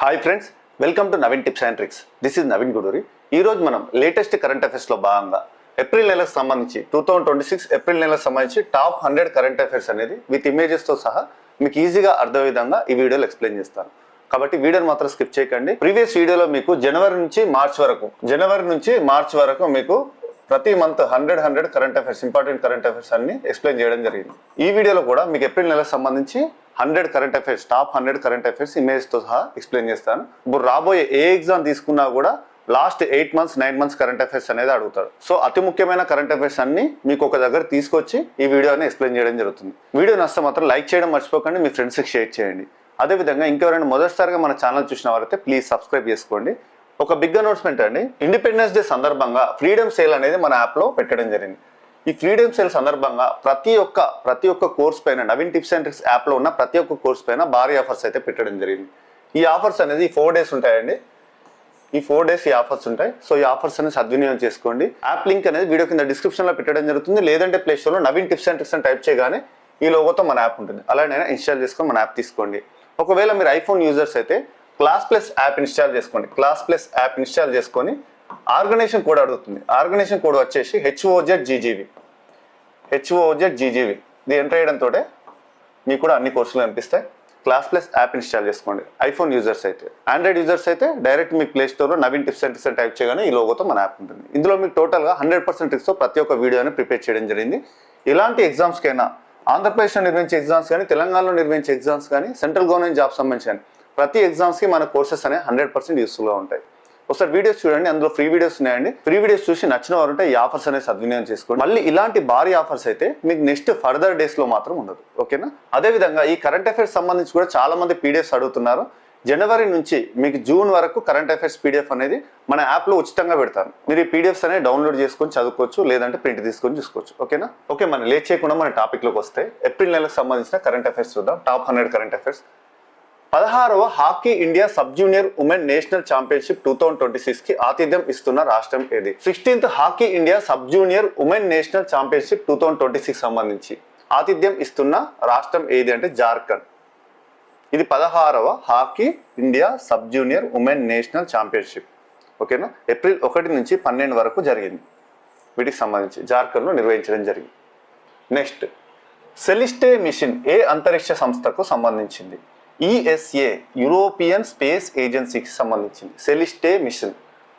Hi friends, welcome to Naveen tips and tricks. This is Naveen Guduri. ఈ రోజు మనం లేటెస్ట్ కరెంట్ అఫైర్స్లో భాగంగా ఏప్రిల్ నెలకు సంబంధించి 2026 ఏప్రిల్ నెలకు సంబంధించి టాప్ 100 కరెంట్ అఫైర్స్ అనేది విత్ ఇమేజెస్తో సహా మీకు ఈజీగా అర్థం విధంగా ఈ వీడియోలో ఎక్స్ప్లెయిన్ చేస్తాను. కాబట్టి వీడియోని మాత్రం స్కిప్ చేయకండి. ప్రీవియస్ వీడియోలో మీకు జనవరి నుంచి మార్చ్ వరకు మీకు ప్రతి month 100 current affairs, important current affairs అన్ని ఎక్స్ప్లెయిన్ చేయడం జరిగింది. ఈ వీడియోలో కూడా మీకు ఏప్రిల్ నెలకు సంబంధించి 100 current affairs, top 100 current affairs ఇమేజ్తో సహా ఎక్స్ప్లెయిన్ చేస్తాను. ఇప్పుడు రాబోయే ఏ ఎగ్జామ్ తీసుకున్నా కూడా last 8 months 9 months current affairs అనేది అడుగుతాడు. సో అతి ముఖ్యమైన కరెంట్ అఫైర్స్ అన్ని మీకు ఒక దగ్గర తీసుకొచ్చి ఈ వీడియోని ఎక్స్ప్లెయిన్ చేయడం జరుగుతుంది. వీడియో నచ్చితే మాత్రం లైక్ చేయడం మర్చిపోకండి, మీ ఫ్రెండ్స్కి షేర్ చేయండి. అదేవిధంగా ఇంకెవరైనా మొదటిసారిగా మన ఛానల్ చూసిన వారైతే ప్లీజ్ సబ్స్క్రైబ్ చేసుకోండి. ఒక బిగ్ అనౌన్స్మెంట్ అండి, ఇండిపెండెన్స్ డే సందర్భంగా ఫ్రీడమ్ సేల్ అనేది మన యాప్లో పెట్టడం జరిగింది. ఈ ఫ్రీడమ్ సేల్ సందర్భంగా ప్రతి ఒక్క కోర్స్ పైన నవీన్ టిప్స్ అండ్ ట్రిక్స్ యాప్లో ఉన్న ప్రతి ఒక్క కోర్స్ పైన భారీ ఆఫర్స్ అయితే పెట్టడం జరిగింది. ఈ ఆఫర్స్ అనేది 4 days ఉంటాయండి. ఈ 4 days ఈ ఆఫర్స్ ఉంటాయి. సో ఈ ఆఫర్స్ అనేది సద్వినియోగం చేసుకోండి. యాప్ లింక్ అనేది వీడియో కింద డిస్క్రిప్షన్లో పెట్టడం జరుగుతుంది. లేదంటే ప్లే స్టోర్లో నవీన్ టిప్స్ అండ్ ట్రిక్స్ అని టైప్ చేయగానే ఈ లోగోతో మన యాప్ ఉంటుంది. అలానే ఇన్స్టాల్ చేసుకొని మన యాప్ తీసుకోండి. ఒకవేళ మీరు ఐఫోన్ యూజర్స్ అయితే క్లాస్ ప్లస్ యాప్ ఇన్స్టాల్ చేసుకోండి. క్లాస్ ప్లస్ యాప్ ఇన్స్టాల్ చేసుకొని ఆర్గనైజేషన్ కోడ్ అడుగుతుంది. ఆర్గనైజేషన్ కోడ్ వచ్చేసి HOZGGV. ఇది ఎంటర్ చేయడంతో మీకు కూడా అన్ని కోర్సులు కనిపిస్తాయి. క్లాస్ ప్లస్ యాప్ ఇన్స్టాల్ చేసుకోండి ఐఫోన్ యూజర్స్ అయితే. ఆండ్రాయిడ్ యూజర్స్ అయితే డైరెక్ట్ మీకు ప్లే స్టోర్లో Naveen tips and tricks type చేయగానే ఈ లోగోతో మన యాప్ ఉంటుంది. ఇందులో మీకు టోటల్గా 100% ట్రిక్స్తో ప్రతి ఒక్క వీడియోని ప్రిపేర్ చేయడం జరిగింది. ఇలాంటి ఎగ్జామ్స్కైనా, ఆంధ్రప్రదేశ్లో నిర్వహించే ఎగ్జామ్స్ కానీ, తెలంగాణలో నిర్వహించే ఎగ్జామ్స్ కానీ, సెంట్రల్ గవర్నమెంట్ జాబ్స్ సంబంధించి ప్రతి ఎగ్జామ్స్కి మన కోర్సెస్ అనేవి 100% యూస్ఫుల్గా ఉంటాయి. ఒకసారి వీడియోస్ చూడండి, అందులో ఫ్రీ వీడియోస్ ఉన్నాయండి. ఫ్రీ వీడియోస్ చూసి నచ్చిన వారు ఉంటే ఈ ఆఫర్స్ అనేది సద్వినియోగం చేసుకోండి. మళ్ళీ ఇలాంటి భారీ ఆఫర్స్ అయితే మీకు నెక్స్ట్ ఫర్దర్ డేస్లో మాత్రం ఉండదు. ఓకేనా? అదేవిధంగా ఈ కరెంట్ అఫైర్స్ సంబంధించి కూడా చాలా మంది పీడిఎఫ్స్ అడుగుతున్నారు. జనవరి నుంచి మీకు జూన్ వరకు కరెంట్ అఫైర్స్ పీడిఎఫ్ అనేది మన యాప్లో ఉచితంగా పెడతారు. మీరు ఈ పీడిఎఫ్స్ అనేది డౌన్లోడ్ చేసుకొని చదువుకోవచ్చు, లేదంటే ప్రింట్ తీసుకొని చూసుకోవచ్చు. ఓకేనా? ఓకే, మనం లేట్ చేయకుండా మన టాపిక్లోకి వస్తే ఏప్రిల్ నెలకు సంబంధించిన కరెంట్ అఫైర్స్ చూద్దాం. Top 100 current affairs. 16వ hockey India sub junior women national championship 2026 కి ఆతిథ్యం ఇస్తున్న రాష్ట్రం ఏది? 16th hockey India sub junior women national championship 2026 సంబంధించి ఆతిథ్యం ఇస్తున్న రాష్ట్రం ఏది అంటే జార్ఖండ్. ఇది 16వ hockey India sub junior women national championship. ఓకేనా? ఏప్రిల్ 1 నుంచి 12 వరకు జరిగింది. వీటికి సంబంధించి జార్ఖండ్లో నిర్వహించడం జరిగింది. నెక్స్ట్, సెలిస్టే మిషన్ ఏ అంతరిక్ష సంస్థకు సంబంధించింది? ESA యూరోపియన్ స్పేస్ ఏజెన్సీకి సంబంధించింది సెలిస్టే మిషన్.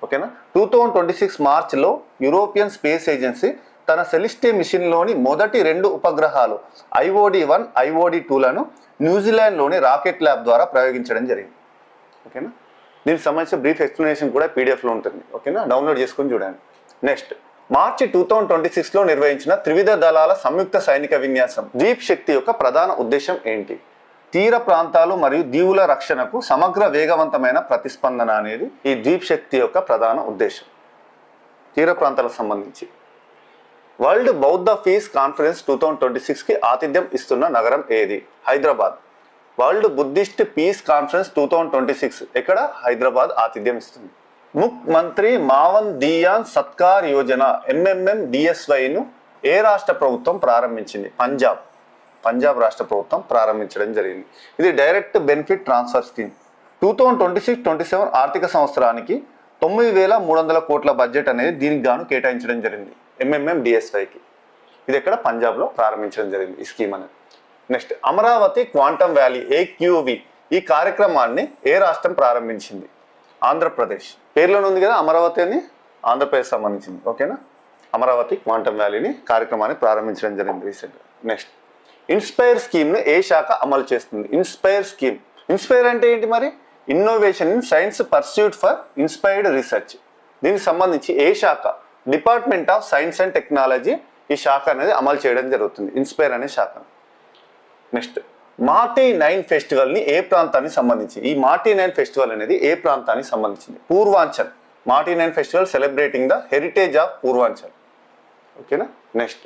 ఓకేనా? 2026 మార్చిలో యూరోపియన్ స్పేస్ ఏజెన్సీ తన సెలిస్టే మిషన్లోని మొదటి 2 ఉపగ్రహాలు IOD-1, IOD-2లను న్యూజిలాండ్లోని రాకెట్ ల్యాబ్ ద్వారా ప్రయోగించడం జరిగింది. ఓకేనా? దీనికి సంబంధించిన బ్రీఫ్ ఎక్స్ప్లెనేషన్ కూడా పీడిఎఫ్లో ఉంటుంది. ఓకేనా? డౌన్లోడ్ చేసుకొని చూడండి. నెక్స్ట్, మార్చి 2026లో నిర్వహించిన త్రివిధ దళాల సంయుక్త సైనిక విన్యాసం ద్వీప్ శక్తి యొక్క ప్రధాన ఉద్దేశం ఏంటి? తీర ప్రాంతాలు మరియు దీవుల రక్షణకు సమగ్ర వేగవంతమైన ప్రతిస్పందన అనేది ఈ ద్వీప్ శక్తి యొక్క ప్రధాన ఉద్దేశం. తీర ప్రాంతాలకు సంబంధించి వరల్డ్ బౌద్ధ పీస్ కాన్ఫరెన్స్ 2026కి ఆతిథ్యం ఇస్తున్న నగరం ఏది? Hyderabad. World Buddhist piece conference 2026 ఎక్కడ? హైదరాబాద్ ఆతిథ్యం ఇస్తుంది. ముఖ్యమంత్రి మావన్ దియాన్ సత్కార్ యోజన MMMDSYను ఏ రాష్ట్ర ప్రభుత్వం ప్రారంభించింది? పంజాబ్ రాష్ట్ర ప్రభుత్వం ప్రారంభించడం జరిగింది. ఇది డైరెక్ట్ బెనిఫిట్ ట్రాన్స్ఫర్ స్కీమ్. 2026-27 ఆర్థిక సంవత్సరానికి 9,300 కోట్ల బడ్జెట్ అనేది దీనికి గాను కేటాయించడం జరిగింది MMMDSYకి. ఇది ఎక్కడ? పంజాబ్లో ప్రారంభించడం జరిగింది ఈ స్కీమ్ అనేది. Next, Amaravati quantum valley AQV ఈ కార్యక్రమాన్ని ఏ రాష్ట్రం ప్రారంభించింది? ఆంధ్రప్రదేశ్. పేర్లోనే ఉంది కదా అమరావతి అని, ఆంధ్రప్రదేశ్ సంబంధించింది. ఓకేనా? అమరావతి క్వాంటమ్ వ్యాలీని కార్యక్రమాన్ని ప్రారంభించడం జరిగింది రీసెంట్గా. నెక్స్ట్, ఇన్స్పైర్ స్కీమ్ను ఏ శాఖ అమలు చేస్తుంది? ఇన్స్పైర్ అంటే ఏంటి మరి? Innovation in science pursuit for inspired research. దీనికి సంబంధించి ఏ శాఖ? Department of science and technology ఈ శాఖ అనేది అమలు చేయడం జరుగుతుంది, ఇన్స్పైర్ అనే శాఖ. నెక్స్ట్, మార్టీ 9 ఫెస్టివల్ని ఏ ప్రాంతానికి సంబంధించి? ఈ మార్టీ 9 ఫెస్టివల్ అనేది ఏ ప్రాంతానికి సంబంధించింది? Purvanchal. Marty 9 festival celebrating the heritage of Purvanchal. ఓకేనా? నెక్స్ట్,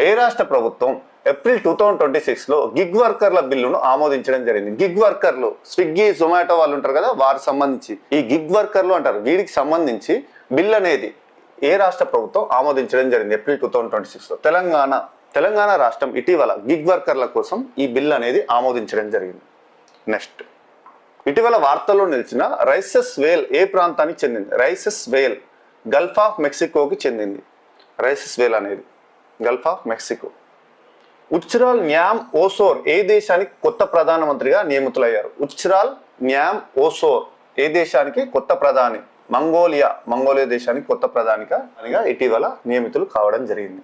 ఏ రాష్ట్ర ప్రభుత్వం ఏప్రిల్ 2026లో గిగ్ వర్కర్ల బిల్లును ఆమోదించడం జరిగింది? గిగ్ వర్కర్లు స్విగ్గీ, జొమాటో వాళ్ళు ఉంటారు కదా, వారికి సంబంధించి ఈ గిగ్ వర్కర్లు అంటారు. వీరికి సంబంధించి బిల్ అనేది ఏ రాష్ట్ర ప్రభుత్వం ఆమోదించడం జరిగింది ఏప్రిల్ 2026లో? తెలంగాణ రాష్ట్రం ఇటీవల గిగ్ వర్కర్ల కోసం ఈ బిల్ అనేది ఆమోదించడం జరిగింది. నెక్స్ట్, ఇటీవల వార్తల్లో నిలిచిన రైసెస్ వేల్ ఏ ప్రాంతానికి చెందింది? రైసెస్ వేల్ గల్ఫ్ ఆఫ్ మెక్సికోకి చెందింది. రైసెస్ వేల్ అనేది గల్ఫ్ ఆఫ్ మెక్సికో. ఉచ్రాల్ న్యామ్ ఓసోర్ ఏ దేశానికి కొత్త ప్రధానమంత్రిగా నియమితులయ్యారు? ఉచ్రాల్ న్యామ్ ఓసోర్ ఏ దేశానికి కొత్త ప్రధాని? మంగోలియా దేశానికి కొత్త ప్రధానిగా ఇటీవల నియమితులు కావడం జరిగింది.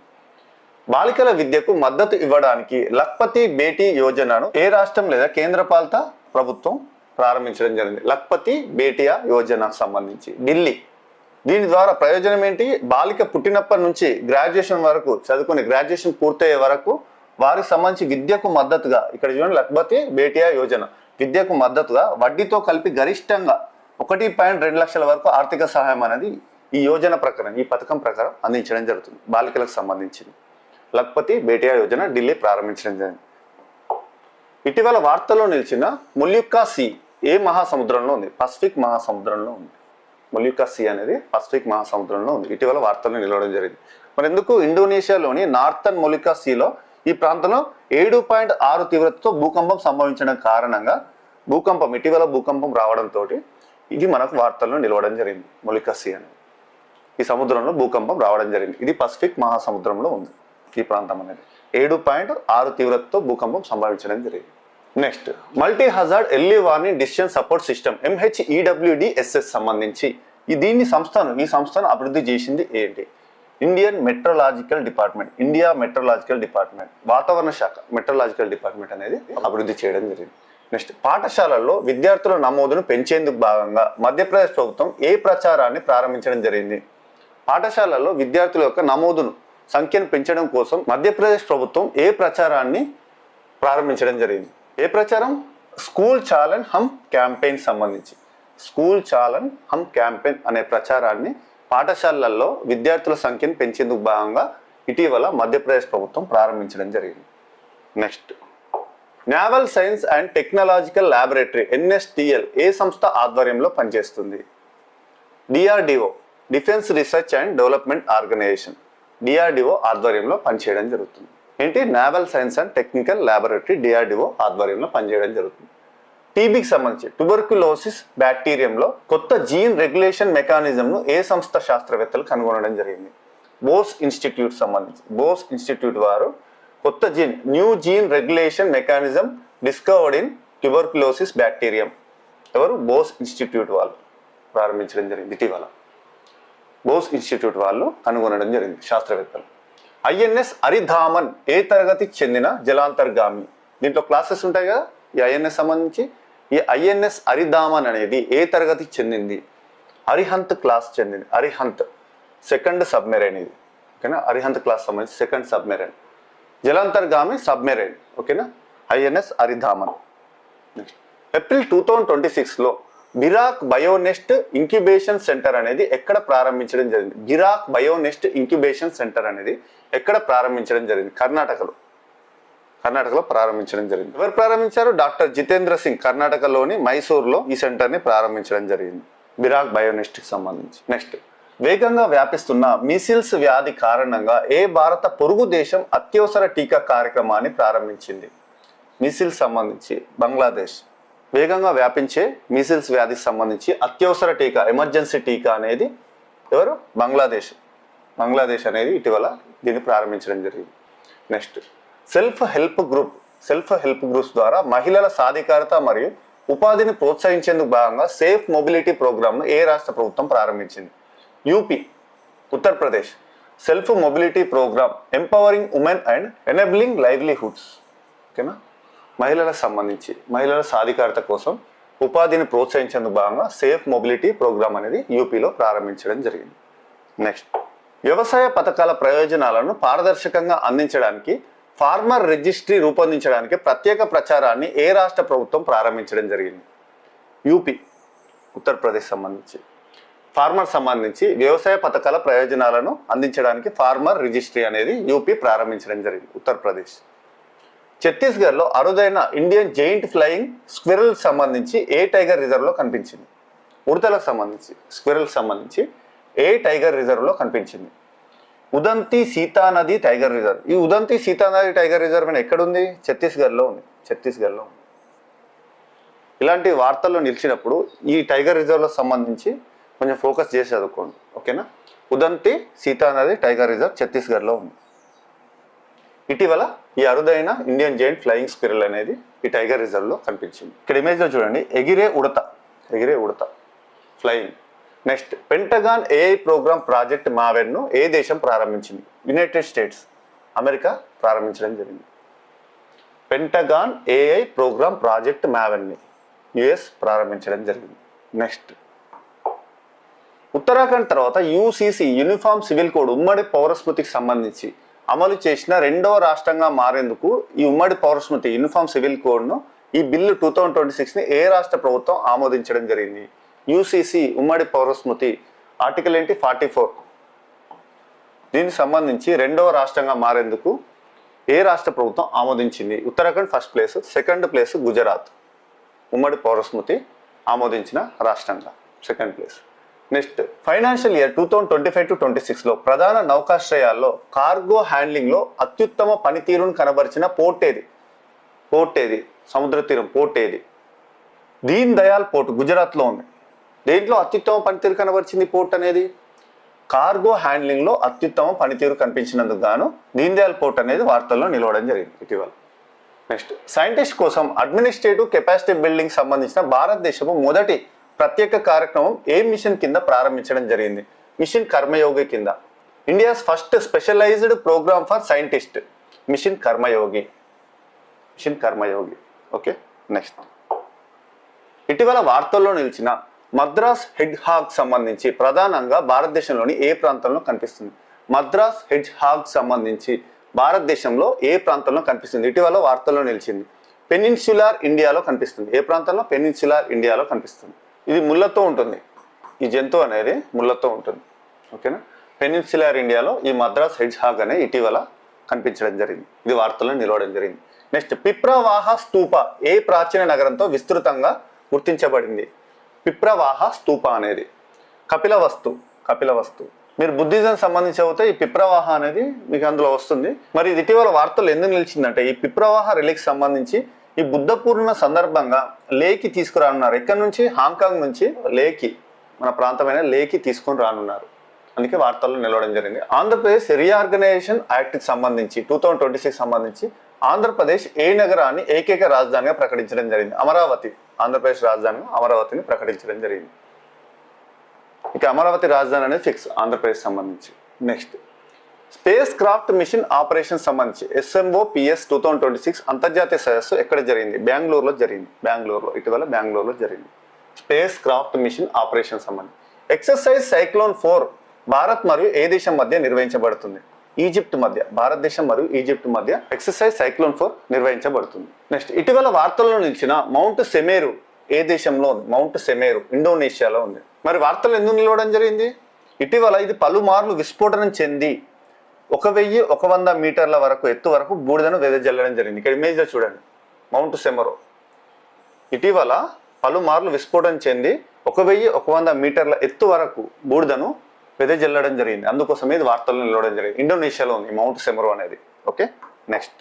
బాలికల విద్యకు మద్దతు ఇవ్వడానికి లఖ్పతి బేటీ యోజనను ఏ రాష్ట్రం లేదా కేంద్రపాలిత ప్రభుత్వం ప్రారంభించడం జరిగింది? లఖ్పతి బేటియా యోజనకు సంబంధించి ఢిల్లీ. దీని ద్వారా ప్రయోజనం ఏంటి? బాలిక పుట్టినప్పటి నుంచి గ్రాడ్యుయేషన్ వరకు చదువుకుని గ్రాడ్యుయేషన్ పూర్తయ్యే వరకు వారికి సంబంధించి విద్యకు మద్దతుగా, ఇక్కడ చూడండి లఖ్పతి బేటియా యోజన, విద్యకు మద్దతుగా వడ్డీతో కలిపి గరిష్టంగా 1.2 లక్షల వరకు ఆర్థిక సహాయం అనేది ఈ యోజన ప్రకారం, ఈ పథకం ప్రకారం అందించడం జరుగుతుంది బాలికలకు సంబంధించింది. లఖ్పతి బేటియా యోజన ఢిల్లీ ప్రారంభించడం జరిగింది. ఇటీవల వార్తల్లో నిలిచిన మొల్యుక్కా సీ ఏ మహాసముద్రంలో ఉంది? పసిఫిక్ మహాసముద్రంలో ఉంది. మొల్యుక్కా సీ అనేది పసిఫిక్ మహాసముద్రంలో ఉంది. ఇటీవల వార్తల్లో నిలవడం జరిగింది. మరి ఎందుకు ఇండోనేషియాలోని నార్థన్ మొల్యుక్కా సీలో ఈ ప్రాంతంలో 7.6 తీవ్రతతో భూకంపం సంభవించడం కారణంగా ఇటీవల భూకంపం రావడంతో ఇది మనకు వార్తల్లో నిలవడం జరిగింది. మొల్యుక్కా సీ అనేది ఈ సముద్రంలో భూకంపం రావడం జరిగింది. ఇది పసిఫిక్ మహాసముద్రంలో ఉంది. ఈ ప్రాంతం అనేది 7.6 తీవ్రతతో భూకంపం సంభవించడం జరిగింది. Next, multi hazard early warning decision support system MHEWDSS సంబంధించి ఈ సంస్థను అభివృద్ధి చేసింది ఏంటి? ఇండియా మెట్రలాజికల్ డిపార్ట్మెంట్ వాతావరణ శాఖ మెట్రలాజికల్ డిపార్ట్మెంట్ అనేది అభివృద్ధి చేయడం జరిగింది. నెక్స్ట్, పాఠశాలల్లో విద్యార్థుల నమోదును పెంచేందుకు భాగంగా మధ్యప్రదేశ్ ప్రభుత్వం ఏ ప్రచారాన్ని ప్రారంభించడం జరిగింది? పాఠశాలల్లో విద్యార్థుల యొక్క నమోదును సంఖ్యను పెంచడం కోసం మధ్యప్రదేశ్ ప్రభుత్వం ఏ ప్రచారాన్ని ప్రారంభించడం జరిగింది? ఏ ప్రచారం? స్కూల్ చాలన్ హమ్ క్యాంపెయిన్ సంబంధించి స్కూల్ చాలన్ హమ్ క్యాంపెయిన్ అనే ప్రచారాన్ని పాఠశాలల్లో విద్యార్థుల సంఖ్యను పెంచేందుకు భాగంగా ఇటీవల మధ్యప్రదేశ్ ప్రభుత్వం ప్రారంభించడం జరిగింది. Next, naval science and technological laboratory NSTL ఏ సంస్థ ఆధ్వర్యంలో పనిచేస్తుంది? DRDO defence research and development organisation DRDO ఆధ్వర్యంలో పనిచేయడం జరుగుతుంది. ఏంటి? Naval science and technical laboratory DRDO ఆధ్వర్యంలో పనిచేయడం జరుగుతుంది. టీబీకి సంబంధించి ట్యూబర్క్యులోసిస్ బ్యాక్టీరియంలో కొత్త జీన్ రెగ్యులేషన్ మెకానిజంను ఏ సంస్థ శాస్త్రవేత్తలు కనుగొనడం జరిగింది? బోస్ ఇన్స్టిట్యూట్ వారు కొత్త new gene regulation mechanism discovered in tuberculosis bacterium. ఎవరు? బోస్ ఇన్స్టిట్యూట్ వాళ్ళు ప్రారంభించడం జరిగింది. ఇటీవల బోస్ ఇన్స్టిట్యూట్ వాళ్ళు కనుగొనడం జరిగింది శాస్త్రవేత్తలు. INS అరిధామన్ ఏ తరగతికి చెందిన జలాంతర్గామి? దీంట్లో క్లాసెస్ ఉంటాయి కదా ఈ INS సంబంధించి. ఈ INS అరిధామన్ అనేది ఏ తరగతికి చెందింది? అరిహంత్ క్లాస్ చెందింది. అరిహంత్ సెకండ్ సబ్మెరైన్ ఇది. ఓకేనా? అరిహంత్ క్లాస్ సంబంధించి సెకండ్ సబ్మెరైన్, జలాంతర్గామి సబ్మెరైన్. ఓకేనా? INS అరిధామన్. నెక్స్ట్, ఏప్రిల్ 2026లో బిరాక్ బయోనెస్ట్ ఇంక్యుబేషన్ సెంటర్ అనేది ఎక్కడ ప్రారంభించడం జరిగింది? బిరాక్ బయోనెస్ట్ ఇంక్యుబేషన్ సెంటర్ అనేది ఎక్కడ ప్రారంభించడం జరిగింది? కర్ణాటకలో ప్రారంభించడం జరిగింది. ఎవరు ప్రారంభించారు? డాక్టర్ జితేంద్ర సింగ్ కర్ణాటకలోని మైసూర్లో ఈ సెంటర్ని ప్రారంభించడం జరిగింది బిరాక్ బయోనెస్ట్కి సంబంధించి. నెక్స్ట్, వేగంగా వ్యాపిస్తున్న మీసిల్స్ వ్యాధి కారణంగా ఏ భారత పొరుగు దేశం అత్యవసర టీకా కార్యక్రమాన్ని ప్రారంభించింది? మీసిల్స్ సంబంధించి బంగ్లాదేశ్. వేగంగా వ్యాపించే మీసిల్స్ వ్యాధికి సంబంధించి అత్యవసర టీకా, ఎమర్జెన్సీ టీకా అనేది ఎవరు? బంగ్లాదేశ్ అనేది ఇటీవల దీన్ని ప్రారంభించడం జరిగింది. నెక్స్ట్, సెల్ఫ్ హెల్ప్ గ్రూప్స్ ద్వారా మహిళల సాధికారత మరియు ఉపాధిని ప్రోత్సహించేందుకు భాగంగా సేఫ్ మొబిలిటీ ప్రోగ్రామ్ను ఏ రాష్ట్ర ప్రభుత్వం ప్రారంభించింది? UP, Uttar Pradesh. Self mobility programme empowering women and enabling livelihoods. ఓకేనా? మహిళల సాధికారత కోసం ఉపాధిని ప్రోత్సహించేందుకు భాగంగా సేఫ్ మొబిలిటీ ప్రోగ్రామ్ అనేది యూపీలో ప్రారంభించడం జరిగింది. నెక్స్ట్, వ్యవసాయ పథకాల ప్రయోజనాలను పారదర్శకంగా అందించడానికి ఫార్మర్ రిజిస్ట్రీ రూపొందించడానికి ప్రత్యేక ప్రచారాన్ని ఏ రాష్ట్ర ప్రభుత్వం ప్రారంభించడం జరిగింది? యూపీ, ఉత్తరప్రదేశ్ సంబంధించి ఫార్మర్ సంబంధించి వ్యవసాయ పథకాల ప్రయోజనాలను అందించడానికి ఫార్మర్ రిజిస్ట్రీ అనేది యూపీ ప్రారంభించడం జరిగింది, ఉత్తరప్రదేశ్. ఛత్తీస్గఢ్లో అరుదైన ఇండియన్ జెయింట్ ఫ్లయింగ్ స్క్విరల్ సంబంధించి ఏ టైగర్ రిజర్వ్లో కనిపించింది? ఉడతలకు సంబంధించి స్క్విరల్ సంబంధించి ఏ టైగర్ రిజర్వ్లో కనిపించింది? Udanti Sitanadi tiger reserve. ఈ ఉదంతి సీతానది టైగర్ రిజర్వ్ ఎక్కడుంది? ఛత్తీస్గఢ్లో ఉంది. ఇలాంటి వార్తల్లో నిలిచినప్పుడు ఈ టైగర్ రిజర్వ్లో సంబంధించి కొంచెం ఫోకస్ చేసి చదువుకోండి, ఓకేనా. ఉదంతి సీతా నది టైగర్ రిజర్వ్ ఛత్తీస్గఢ్లో ఉంది. ఇటీవల ఈ అరుదైన ఇండియన్ జైంట్ ఫ్లయింగ్ స్క్విరల్ అనేది ఈ టైగర్ రిజర్వ్లో కనిపించింది. ఇక్కడ ఇమేజ్లో చూడండి, ఎగిరే ఉడత flying. Next, Pentagon AI programme project మావెన్ను ఏ దేశం ప్రారంభించింది? యునైటెడ్ స్టేట్స్, అమెరికా ప్రారంభించడం జరిగింది. పెంటగాన్ ఏఐ ప్రోగ్రామ్ ప్రాజెక్ట్ మావెన్ని యుఎస్ ప్రారంభించడం జరిగింది. నెక్స్ట్, ఉత్తరాఖండ్ తర్వాత యూసీసీ యూనిఫామ్ సివిల్ కోడ్ ఉమ్మడి పౌరస్మృతికి సంబంధించి అమలు చేసిన రెండవ రాష్ట్రంగా మారేందుకు ఈ ఉమ్మడి పౌరస్మృతి యూనిఫామ్ సివిల్ కోడ్ను ఈ బిల్లు 2026ని ఏ రాష్ట్ర ప్రభుత్వం ఆమోదించడం జరిగింది? యూసీసీ ఉమ్మడి పౌరస్మృతి ఆర్టికల్ ఏంటి? 44. దీనికి సంబంధించి రెండవ రాష్ట్రంగా మారేందుకు ఏ రాష్ట్ర ప్రభుత్వం ఆమోదించింది? Uttarakhand first place, second place Gujarat. ఉమ్మడి పౌరస్మృతి ఆమోదించిన రాష్ట్రంగా second place. Next, financial year 2025-26లో ప్రధాన నౌకాశ్రయాల్లో కార్గో హ్యాండ్లింగ్లో అత్యుత్తమ పనితీరును కనబరిచిన పోర్ట్ ఏది? సముద్ర తీరం పోర్ట్ ఏది? దీన్ దయాల్ పోర్ట్ గుజరాత్లో ఉంది. దేంట్లో అత్యుత్తమ పనితీరు కనబరిచింది పోర్ట్ అనేది? కార్గో హ్యాండ్లింగ్లో అత్యుత్తమ పనితీరు కనిపించినందుకు గాను దీన్ దయాల్ పోర్ట్ అనేది వార్తల్లో నిలవడం జరిగింది ఇటీవల. నెక్స్ట్, సైంటిస్ట్ కోసం అడ్మినిస్ట్రేటివ్ కెపాసిటీ బిల్డింగ్ సంబంధించిన భారతదేశపు మొదటి ప్రత్యేక కార్యక్రమం ఏ మిషన్ కింద ప్రారంభించడం జరిగింది? మిషన్ కర్మయోగి కింద. India's first specialised programme for scientist mission Karmayogi. Okay. Next, ఇటీవల వార్తల్లో నిలిచిన మద్రాస్ హెడ్ హాగ్ సంబంధించి ప్రధానంగా భారతదేశంలోని ఏ ప్రాంతంలో కనిపిస్తుంది? మద్రాస్ హెడ్ హాగ్ సంబంధించి భారతదేశంలో ఏ ప్రాంతంలో కనిపిస్తుంది? ఇటీవల వార్తల్లో నిలిచింది. పెనిన్సులార్ ఇండియాలో కనిపిస్తుంది. ఏ ప్రాంతంలో? పెనిన్సులార్ ఇండియాలో కనిపిస్తుంది. ఇది ముళ్ళతో ఉంటుంది. ఈ జంతువు అనేది ముళ్ళతో ఉంటుంది, ఓకేనా. పెనిన్సులార్ ఇండియాలో ఈ మద్రాస్ హెడ్ హాగ్ అనేది ఇటీవల కనిపించడం జరిగింది. ఇది వార్తల్లో నిలవడం జరిగింది. నెక్స్ట్, పిప్రవాహ స్తూప ఏ ప్రాచీన నగరంతో విస్తృతంగా గుర్తించబడింది? పిప్రవాహ స్తూప అనేది కపిలవస్తు. మీరు బుద్ధిజం సంబంధించి అవుతే ఈ పిప్రవాహ అనేది మీకు అందులో వస్తుంది. మరి ఇది ఇటీవల వార్తలు ఎందుకు నిలిచిందంటే ఈ పిప్రవాహ రిలీకి సంబంధించి ఈ బుద్ధ పూర్ణిమ సందర్భంగా లేకి తీసుకురానున్నారు. ఎక్కడి నుంచి? హాంకాంగ్ నుంచి లేకి, మన ప్రాంతమైన లేకి తీసుకొని రానున్నారు. అందుకే వార్తల్లో నిలవడం జరిగింది. ఆంధ్రప్రదేశ్ రీఆర్గనైజేషన్ యాక్ట్కి సంబంధించి 2026 సంబంధించి ఆంధ్రప్రదేశ్ ఏ నగరాన్ని ఏకైక రాజధానిగా ప్రకటించడం జరిగింది? అమరావతి. ఆంధ్రప్రదేశ్ రాజధానిగా అమరావతిని ప్రకటించడం జరిగింది. ఇక అమరావతి రాజధాని అనేది ఫిక్స్ ఆంధ్రప్రదేశ్ సంబంధించి. Next, spacecraft mission operation సంబంధించి SMOPS 2026 అంతర్జాతీయ సదస్సు ఎక్కడ జరిగింది? బెంగళూరులో జరిగింది. ఇటీవల బెంగళూరులో జరిగింది. స్పేస్ క్రాఫ్ట్ మిషన్ ఆపరేషన్ సంబంధించి. ఎక్సర్సైజ్ సైక్లోన్ 4 భారత్ మరియు ఏ దేశం మధ్య నిర్వహించబడుతుంది? ఈజిప్ట్ మధ్య. భారతదేశం మరియు ఈజిప్ట్ మధ్య ఎక్సర్సైజ్ సైక్లోన్ 4 నిర్వహించబడుతుంది. నెక్స్ట్, ఇటీవల వార్తల్లో నిలిచిన మౌంట్ సెమేరు ఏ దేశంలో ఉంది? మౌంట్ సెమేరు ఇండోనేషియాలో ఉంది. మరి వార్తలు ఎందుకు నిలవడం జరిగింది? ఇటీవల ఇది పలుమార్లు విస్ఫోటనం చెంది 1100 మీటర్ల వరకు ఎత్తు వరకు బూడిదను వెదజల్లడం జరిగింది. ఇక్కడ ఇమేజ్లో చూడండి, మౌంట్ సెమరో ఇటీవల పలుమార్లు విస్ఫోటనం చెంది 1100 మీటర్ల ఎత్తు వరకు బూడిదను వెదజల్లడం జరిగింది. అందుకోసం ఇది వార్తల్లో నిలవడం జరిగింది. ఇండోనేషియాలో ఉంది మౌంట్ సెమరో అనేది. ఓకే. నెక్స్ట్,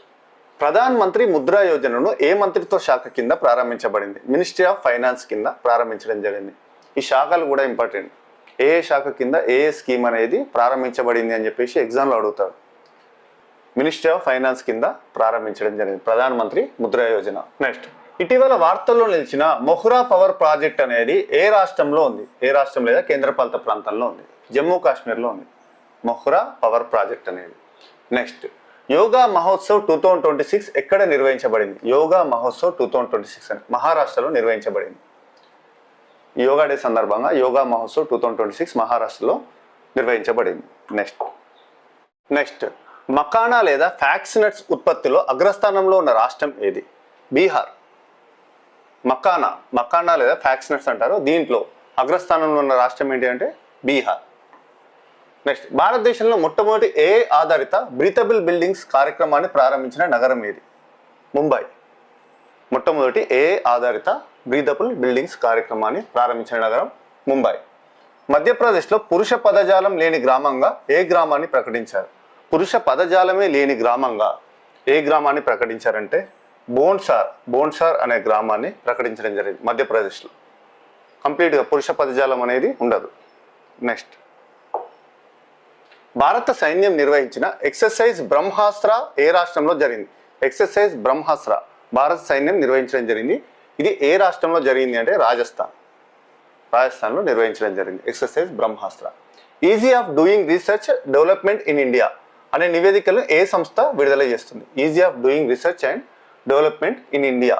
ప్రధాన్ మంత్రి ముద్రా యోజనను ఏ మంత్రిత్వ శాఖ కింద ప్రారంభించబడింది? మినిస్ట్రీ ఆఫ్ ఫైనాన్స్ కింద ప్రారంభించడం జరిగింది. ఈ శాఖలు కూడా ఇంపార్టెంట్. ఏ శాఖ కింద ఏ స్కీమ్ అనేది ప్రారంభించబడింది అని చెప్పేసి ఎగ్జామ్లో అడుగుతారు. మినిస్ట్రీ ఆఫ్ ఫైనాన్స్ కింద ప్రారంభించడం జరిగింది ప్రధాన మంత్రి ముద్రా యోజన. నెక్స్ట్, ఇటీవల వార్తల్లో నిలిచిన మొహ్రా పవర్ ప్రాజెక్ట్ అనేది ఏ రాష్ట్రంలో ఉంది? ఏ రాష్ట్రం లేదా కేంద్రపాలిత ప్రాంతంలో ఉంది? జమ్మూ కాశ్మీర్లో ఉంది మొహ్రా పవర్ ప్రాజెక్ట్ అనేది. నెక్స్ట్, యోగా మహోత్సవ్ 2026 ఎక్కడ నిర్వహించబడింది? యోగా మహోత్సవ్ 2026 అని మహారాష్ట్రలో నిర్వహించబడింది. యోగా డే సందర్భంగా యోగా మహోత్సవ్ 2026 మహారాష్ట్రలో నిర్వహించబడింది. నెక్స్ట్, మకానా లేదా ఫ్యాక్స్ నట్స్ ఉత్పత్తిలో అగ్రస్థానంలో ఉన్న రాష్ట్రం ఏది? బీహార్. మకానా లేదా ఫ్యాక్స్ నట్స్ అంటారు. దీంట్లో అగ్రస్థానంలో ఉన్న రాష్ట్రం ఏంటి అంటే బీహార్. నెక్స్ట్, భారతదేశంలో మొట్టమొదటి AI ఆధారిత బ్రీతబుల్ బిల్డింగ్స్ కార్యక్రమాన్ని ప్రారంభించిన నగరం ఏది? ముంబై. మొట్టమొదటి AI ఆధారిత బ్రీతబుల్ బిల్డింగ్స్ కార్యక్రమాన్ని ప్రారంభించిన నగరం ముంబై. మధ్యప్రదేశ్లో పురుష పదజాలం లేని గ్రామంగా ఏ గ్రామాన్ని ప్రకటించారు? పురుష పదజాలమే లేని గ్రామంగా ఏ గ్రామాన్ని ప్రకటించారంటే బోన్సార్ అనే గ్రామాన్ని ప్రకటించడం జరిగింది మధ్యప్రదేశ్లో. కంప్లీట్గా పురుష పదజాలం అనేది ఉండదు. నెక్స్ట్, భారత సైన్యం నిర్వహించిన ఎక్సర్సైజ్ బ్రహ్మాస్త్ర ఏ రాష్ట్రంలో జరిగింది? ఎక్సర్సైజ్ బ్రహ్మాస్త్ర భారత సైన్యం నిర్వహించడం జరిగింది. ఇది ఏ రాష్ట్రంలో జరిగింది అంటే రాజస్థాన్లో నిర్వహించడం జరిగింది exercise Brahmastra. Easy of doing research development in India అనే నివేదికలను ఏ సంస్థ విడుదల చేస్తుంది? Easy of doing research and development in India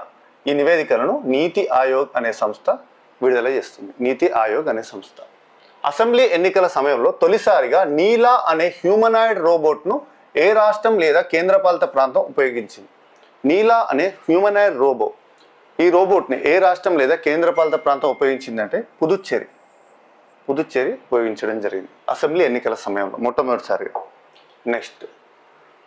ఈ నివేదికలను నీతి ఆయోగ్ అనే సంస్థ విడుదల చేస్తుంది. నీతి ఆయోగ్ అనే సంస్థ. అసెంబ్లీ ఎన్నికల సమయంలో తొలిసారిగా నీలా అనే హ్యూమనాయిడ్ రోబోట్ను ఏ రాష్ట్రం లేదా కేంద్రపాలిత ప్రాంతం ఉపయోగించింది? నీలా అనే హ్యూమనాయిడ్ ఈ రోబోట్ని ఏ రాష్ట్రం లేదా కేంద్రపాలిత ప్రాంతం ఉపయోగించిందంటే పుదుచ్చేరి ఉపయోగించడం జరిగింది అసెంబ్లీ ఎన్నికల సమయంలో మొట్టమొదటిసారిగా. నెక్స్ట్,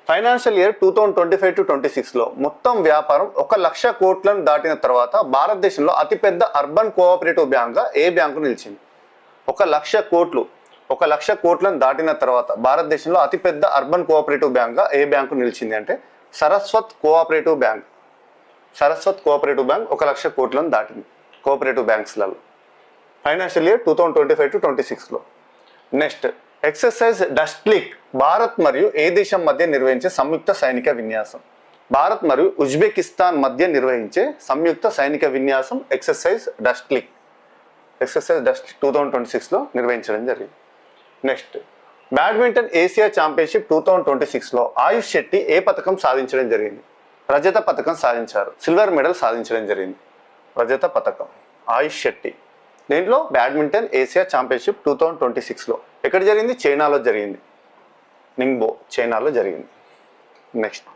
ఫైనాన్షియల్ ఇయర్ 2025-26లో మొత్తం వ్యాపారం 1,00,000 కోట్లను దాటిన తర్వాత భారతదేశంలో అతిపెద్ద అర్బన్ కోఆపరేటివ్ బ్యాంక్గా ఏ బ్యాంకు నిలిచింది? 1,00,000 కోట్లను దాటిన తర్వాత భారతదేశంలో అతిపెద్ద అర్బన్ కోఆపరేటివ్ బ్యాంక్గా ఏ బ్యాంకు నిలిచింది అంటే సరస్వత్ కోఆపరేటివ్ బ్యాంక్ 1,00,000 కోట్లను దాటింది కోఆపరేటివ్ బ్యాంక్స్లలో ఫైనాన్షియల్ ఇయర్ 2025-26లో. నెక్స్ట్, ఎక్సర్సైజ్ డస్ట్లిక్ భారత్ మరియు ఏ దేశం మధ్య నిర్వహించే సంయుక్త సైనిక విన్యాసం? భారత్ మరియు ఉజ్బెకిస్తాన్ మధ్య నిర్వహించే సంయుక్త సైనిక విన్యాసం ఎక్సర్సైజ్ డస్ట్లిక్ 2026లో నిర్వహించడం జరిగింది. నెక్స్ట్, బ్యాడ్మింటన్ ఏషియా ఛాంపియన్షిప్ 2026లో ఆయుష్ శెట్టి ఏ పథకం సాధించడం జరిగింది? రజత పథకం సాధించారు. సిల్వర్ మెడల్ సాధించడం జరిగింది. రజత పథకం ఆయుష్ శెట్టి. దీంట్లో బ్యాడ్మింటన్ ఏషియా ఛాంపియన్షిప్ 2026లో ఎక్కడ జరిగింది? చైనాలో జరిగింది. నింగ్బో చైనాలో జరిగింది. నెక్స్ట్,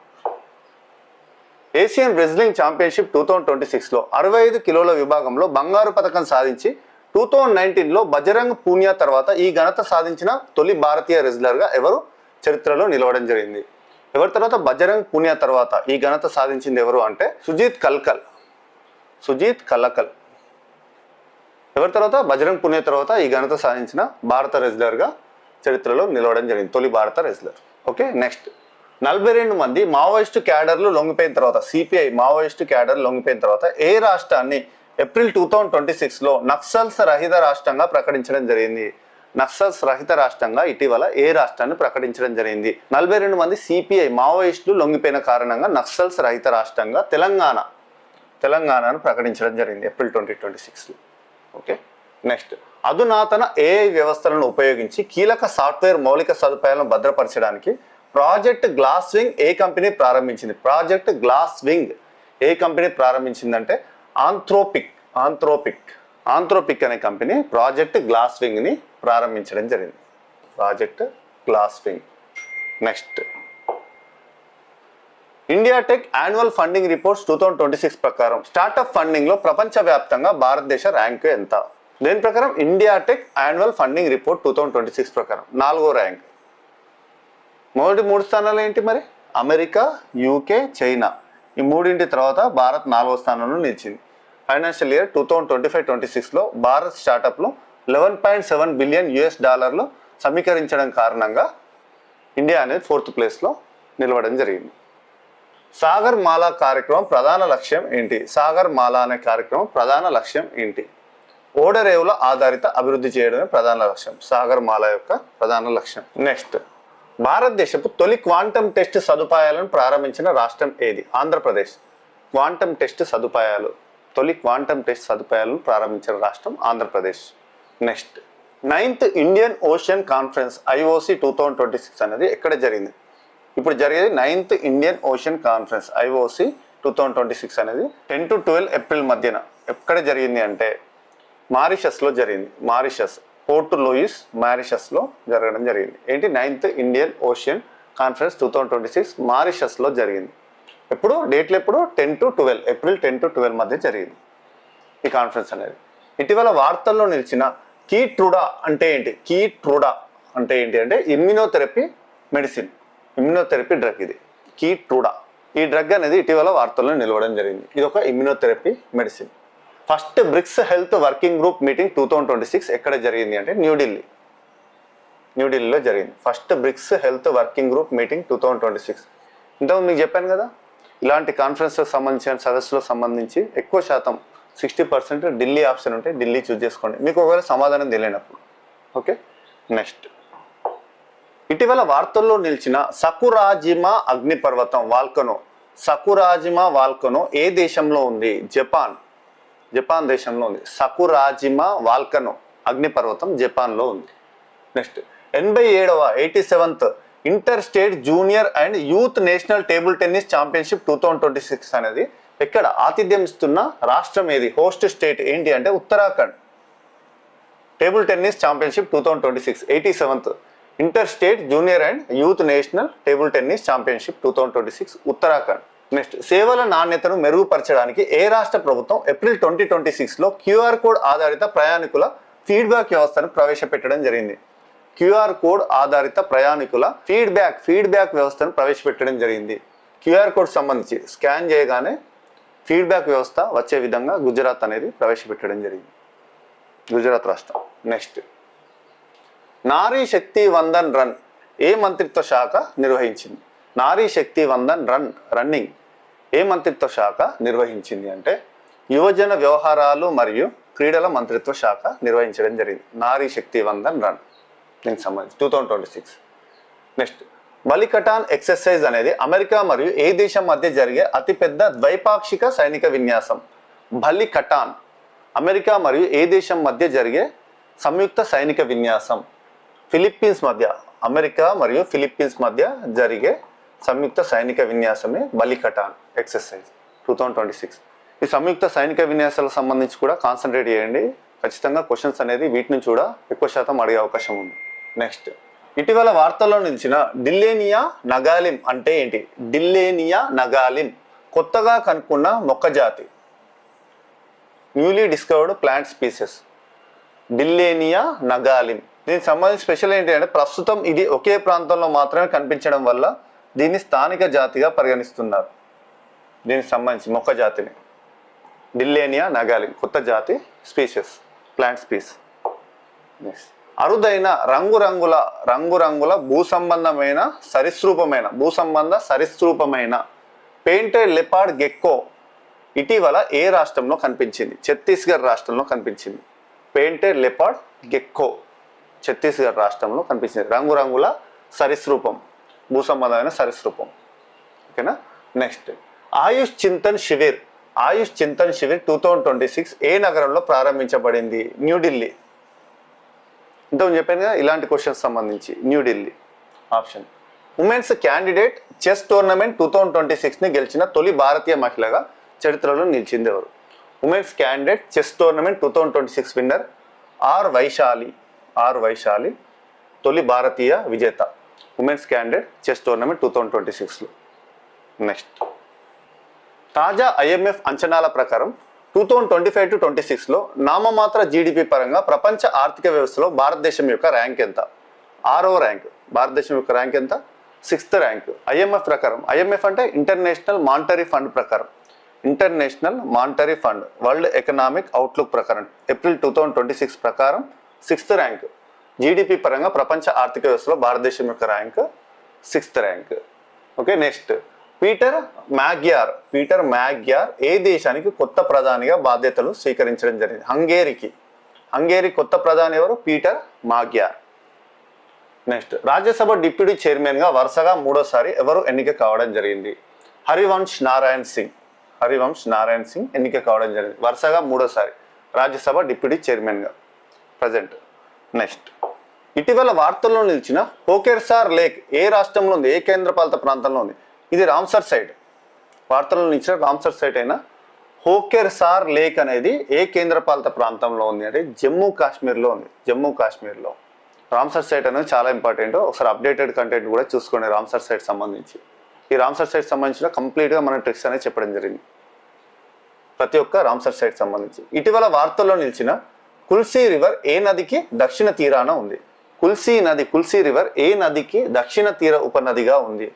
ఏషియన్ రెజ్లింగ్ ఛాంపియన్షిప్ 2026లో 65 కిలోల విభాగంలో బంగారు పథకం సాధించి 2019లో బజరంగ్ పూనియా తర్వాత ఈ ఘనత సాధించిన తొలి భారతీయ రెజ్లర్గా ఎవరు చరిత్రలో నిలవడం జరిగింది? ఎవరి తర్వాత బజరంగ్ పూనియా తర్వాత ఈ ఘనత సాధించింది ఎవరు అంటే సుజీత్ కల్లకల్. ఎవరి తర్వాత? బజరంగ్ పూనియా తర్వాత ఈ ఘనత సాధించిన భారత రెజ్లర్గా చరిత్రలో నిలవడం జరిగింది, తొలి భారత రెజ్లర్. ఓకే. నెక్స్ట్, 42 మంది మావోయిస్టు క్యాడర్లు లొంగిపోయిన తర్వాత సిపిఐ మావోయిస్టు క్యాడర్లు లొంగిపోయిన తర్వాత ఏ రాష్ట్రాన్ని ఏప్రిల్ 2026లో నక్సల్స్ రహిత రాష్ట్రంగా ప్రకటించడం జరిగింది? నక్సల్స్ రహిత రాష్ట్రంగా ఇటీవల ఏ రాష్ట్రాన్ని ప్రకటించడం జరిగింది? 42 మంది సిపిఐ మావోయిస్టులు లొంగిపోయిన కారణంగా నక్సల్స్ రహిత రాష్ట్రంగా తెలంగాణను ప్రకటించడం జరిగింది ఏప్రిల్ 2026లో. ఓకే. నెక్స్ట్, అధునాతన ఏఐ వ్యవస్థలను ఉపయోగించి కీలక సాఫ్ట్వేర్ మౌలిక సదుపాయాలను భద్రపరచడానికి ప్రాజెక్ట్ గ్లాస్ వింగ్ ఏ కంపెనీ ప్రారంభించింది? ప్రాజెక్ట్ గ్లాస్ వింగ్ ఏ కంపెనీ ప్రారంభించిందంటే ఆంథ్రోపిక్ అనే కంపెనీ ప్రాజెక్ట్ గ్లాస్ వింగ్ ని ప్రారంభించడం జరిగింది. Project glass wing. Next, India tech annual funding reports 2026 ప్రకారం స్టార్టప్ ఫండింగ్ లో ప్రపంచవ్యాప్తంగా భారతదేశ ర్యాంకు ఎంత? దేని ప్రకారం? India tech annual funding report 2026 ప్రకారం 4వ ర్యాంక్. మొదటి 3 స్థానాలు ఏంటి మరి? America, UK, China. ఈ మూడింటి తర్వాత భారత్ 4వ స్థానంలో నిలిచింది. ఫైనాన్షియల్ ఇయర్ 2025-26లో భారత్ స్టార్టప్లో $11.7 బిలియన్ సమీకరించడం కారణంగా ఇండియా అనేది 4th ప్లేస్లో నిలవడం జరిగింది. సాగర్ మాలా కార్యక్రమం ప్రధాన లక్ష్యం ఏంటి? సాగర్ మాలా అనే కార్యక్రమం ప్రధాన లక్ష్యం ఏంటి? ఓడరేవుల ఆధారిత అభివృద్ధి చేయడమే ప్రధాన లక్ష్యం. సాగర్ మాలా యొక్క ప్రధాన లక్ష్యం. నెక్స్ట్, భారతదేశపు తొలి క్వాంటమ్ టెస్ట్ సదుపాయాలను ప్రారంభించిన రాష్ట్రం ఏది? ఆంధ్రప్రదేశ్. తొలి క్వాంటమ్ టెస్ట్ సదుపాయాలను ప్రారంభించిన రాష్ట్రం Andhra Pradesh. Next, 9th Indian ocean conference IOC 2026 అనేది ఎక్కడ జరిగింది? ఇప్పుడు జరిగేది 9th Indian ocean conference IOC 2026 అనేది 10 to 12 ఏప్రిల్ మధ్యన ఎక్కడ జరిగింది అంటే మారిషస్లో జరిగింది. పోర్ట్ లూయిస్ మారిషస్లో జరగడం జరిగింది. ఏంటి? 9th ఇండియన్ ఓషన్ కాన్ఫరెన్స్ 2026 మారిషస్లో జరిగింది. ఎప్పుడు? డేట్లు ఎప్పుడు? 10 to 12 ఏప్రిల్ 10 to 12 మధ్య జరిగింది ఈ కాన్ఫరెన్స్ అనేది. ఇటీవల వార్తల్లో నిలిచిన కీట్రూడా అంటే ఏంటి అంటే ఇమ్యూనోథెరపీ డ్రగ్. ఇది కీట్రూడా. ఈ డ్రగ్ అనేది ఇటీవల వార్తల్లో నిలవడం జరిగింది. ఇది ఒక immunotherapy medicine. First BRICS health working group meeting 2026 ఎక్కడ జరిగింది అంటే న్యూఢిల్లీలో జరిగింది. First BRICS health working group meeting 2026. ఇంతకుముందు మీకు చెప్పాను కదా, ఇలాంటి కాన్ఫరెన్స్లకు సంబంధించిన సదస్సులకు సంబంధించి ఎక్కువ శాతం 60% ఢిల్లీ ఆప్షన్ ఉంటే ఢిల్లీ చూస్ చేసుకోండి మీకు ఒకవేళ సమాధానం తెలియనప్పుడు. ఓకే, నెక్స్ట్ ఇటీవల వార్తల్లో నిలిచిన సకురాజిమా అగ్నిపర్వతం వాల్కనో, సకురాజిమా వాల్కనో ఏ దేశంలో ఉంది? జపాన్ దేశంలో ఉంది. సకురాజిమా వాల్కనో అగ్నిపర్వతం జపాన్లో ఉంది. Next 87th inter state junior and youth national table tennis championship 2026 అనేది ఎక్కడ ఆతిథ్యం ఇస్తున్న రాష్ట్రం ఏది? హోస్ట్ స్టేట్ ఏంటి అంటే Uttarakhand. Table tennis championship 2026 87th inter state junior and youth national table tennis championship 2026 Uttarakhand. Next సేవల నాణ్యతను మెరుగుపరచడానికి ఏ రాష్ట్ర ప్రభుత్వం ఏప్రిల్ 2026లో క్యూఆర్ కోడ్ ఆధారిత ప్రయాణికుల ఫీడ్బ్యాక్ వ్యవస్థను ప్రవేశపెట్టడం జరిగింది? క్యూఆర్ కోడ్ ఆధారిత ప్రయాణికుల ఫీడ్బ్యాక్ వ్యవస్థను ప్రవేశపెట్టడం జరిగింది. క్యూఆర్ కోడ్ సంబంధించి స్కాన్ చేయగానే ఫీడ్బ్యాక్ వ్యవస్థ వచ్చే విధంగా గుజరాత్ అనేది ప్రవేశపెట్టడం జరిగింది, గుజరాత్ రాష్ట్రం. నెక్స్ట్ నారీ శక్తి వందన్ రన్ ఏ మంత్రిత్వ శాఖ నిర్వహించింది? నారీ శక్తి వందన్ రన్నింగ్ ఏ మంత్రిత్వ శాఖ నిర్వహించింది అంటే యువజన వ్యవహారాలు మరియు క్రీడల మంత్రిత్వ శాఖ నిర్వహించడం జరిగింది. నారీ శక్తి వందన్ రన్ దీనికి సంబంధించి 2026. నెక్స్ట్ బలికటాన్ ఎక్సర్సైజ్ అనేది అమెరికా మరియు ఏ దేశం మధ్య జరిగే అతిపెద్ద ద్వైపాక్షిక సైనిక విన్యాసం? బలికటాన్ అమెరికా మరియు ఏ దేశం మధ్య జరిగే సంయుక్త సైనిక విన్యాసం? ఫిలిప్పీన్స్ మధ్య, అమెరికా మరియు ఫిలిప్పీన్స్ మధ్య జరిగే సంయుక్త సైనిక విన్యాసమే బలికటాన్ ఎక్సర్సైజ్ 2026. ఈ సంయుక్త సైనిక విన్యాసాలకు సంబంధించి కూడా కాన్సన్ట్రేట్ చేయండి. ఖచ్చితంగా క్వశ్చన్స్ అనేది వీటి నుంచి కూడా ఎక్కువ శాతం అడిగే అవకాశం ఉంది. నెక్స్ట్ ఇటీవల వార్తల్లో నిలిచిన డిల్లేనియా నగాలిం అంటే ఏంటి? డిల్లేనియా నగాలిం కొత్తగా కనుక్కున్న మొక్క జాతి, న్యూలీ డిస్కవర్డ్ ప్లాంట్ స్పీసెస్. డిల్లేనియా నగాలిం దీనికి సంబంధించి స్పెషల్ ఏంటి అంటే ప్రస్తుతం ఇది ఒకే ప్రాంతంలో మాత్రమే కనిపించడం వల్ల దీన్ని స్థానిక జాతిగా పరిగణిస్తున్నారు. దీనికి సంబంధించి మొక్క జాతిని డిల్లేనియా నగాలిం కొత్త జాతి స్పీసెస్, ప్లాంట్ స్పీస్. అరుదైన రంగురంగుల భూసంబంధ సరీసృపమైన పెయింటెడ్ లెపార్డ్ గెక్కో ఇటీవల ఏ రాష్ట్రంలో కనిపించింది? ఛత్తీస్గఢ్ రాష్ట్రంలో కనిపించింది. పెయింటెడ్ లెపార్డ్ గెక్కో ఛత్తీస్గఢ్ రాష్ట్రంలో కనిపించింది. రంగురంగుల సరీసృపం, భూసంబంధమైన సరీసృపం. ఓకేనా. నెక్స్ట్ ఆయుష్ చింతన్ శిబిర్ 2026 ఏ నగరంలో ప్రారంభించబడింది? న్యూఢిల్లీ. ఇంతకుముందు చెప్పాను కదా ఇలాంటి క్వశ్చన్స్ సంబంధించి New Delhi option. Women's candidate chess tournament 2026ని గెలిచిన తొలి భారతీయ మహిళగా చరిత్రలో నిలిచింది ఎవరు? Women's candidate chess tournament 2026 winner or Vaishali తొలి భారతీయ విజేత women's candidate chess tournament 2026లో. Next తాజా IMF అంచనాల ప్రకారం 2025-26లో నామమాత్ర జీడిపి పరంగా ప్రపంచ ఆర్థిక వ్యవస్థలో భారతదేశం యొక్క ర్యాంక్ ఎంత? 6వ ర్యాంక్. భారతదేశం యొక్క ర్యాంక్ ఎంత? 6th rank. IMF ప్రకారం, IMF అంటే ఇంటర్నేషనల్ మానిటరీ ఫండ్ ప్రకారం, international monetary fund world economic outlook ప్రకారం ఏప్రిల్ 2026 ప్రకారం 6th ర్యాంక్. జీడిపి పరంగా ప్రపంచ ఆర్థిక వ్యవస్థలో భారతదేశం యొక్క rank 6th rank. Okay. Next Peter Magyar ఏ దేశానికి కొత్త ప్రధానిగా బాధ్యతలు స్వీకరించడం జరిగింది? హంగేరీ కొత్త ప్రధాని ఎవరు? పీటర్ మ్యాగ్యార్. నెక్స్ట్ రాజ్యసభ డిప్యూటీ చైర్మన్గా వరుసగా 3వసారి ఎవరు ఎన్నిక కావడం జరిగింది? హరివంశ్ నారాయణ్ సింగ్ ఎన్నిక కావడం జరిగింది వరుసగా 3వసారి రాజ్యసభ డిప్యూటీ చైర్మన్గా ప్రజెంట్. నెక్స్ట్ ఇటీవల వార్తల్లో నిలిచిన హోకెర్సార్ లేక్ ఏ రాష్ట్రంలో ఉంది? ఏ కేంద్రపాలిత ప్రాంతంలో ఉంది? ఇది రామ్సర్ సైట్. వార్తల్లో నిలిచిన రామ్సర్ సైట్ అయినా హోకెర్సార్ లేక్ అనేది ఏ కేంద్రపాలిత ప్రాంతంలో ఉంది అంటే జమ్మూ కాశ్మీర్లో. రామ్సర్ సైట్ అనేది చాలా ఇంపార్టెంట్. ఒకసారి అప్డేటెడ్ కంటెంట్ కూడా చూసుకోండి రామ్సర్ సైట్ సంబంధించి. ఈ రామ్సర్ సైట్ సంబంధించిన కంప్లీట్గా మన ట్రిక్స్ అనేది చెప్పడం జరిగింది ప్రతి ఒక్క రామ్సర్ సైట్ సంబంధించి. ఇటీవల వార్తల్లో నిలిచిన కుల్సీ రివర్ ఏ నదికి దక్షిణ తీరాన ఉంది? కుల్సీ రివర్ ఏ నదికి దక్షిణ తీర ఉపనదిగా ఉంది?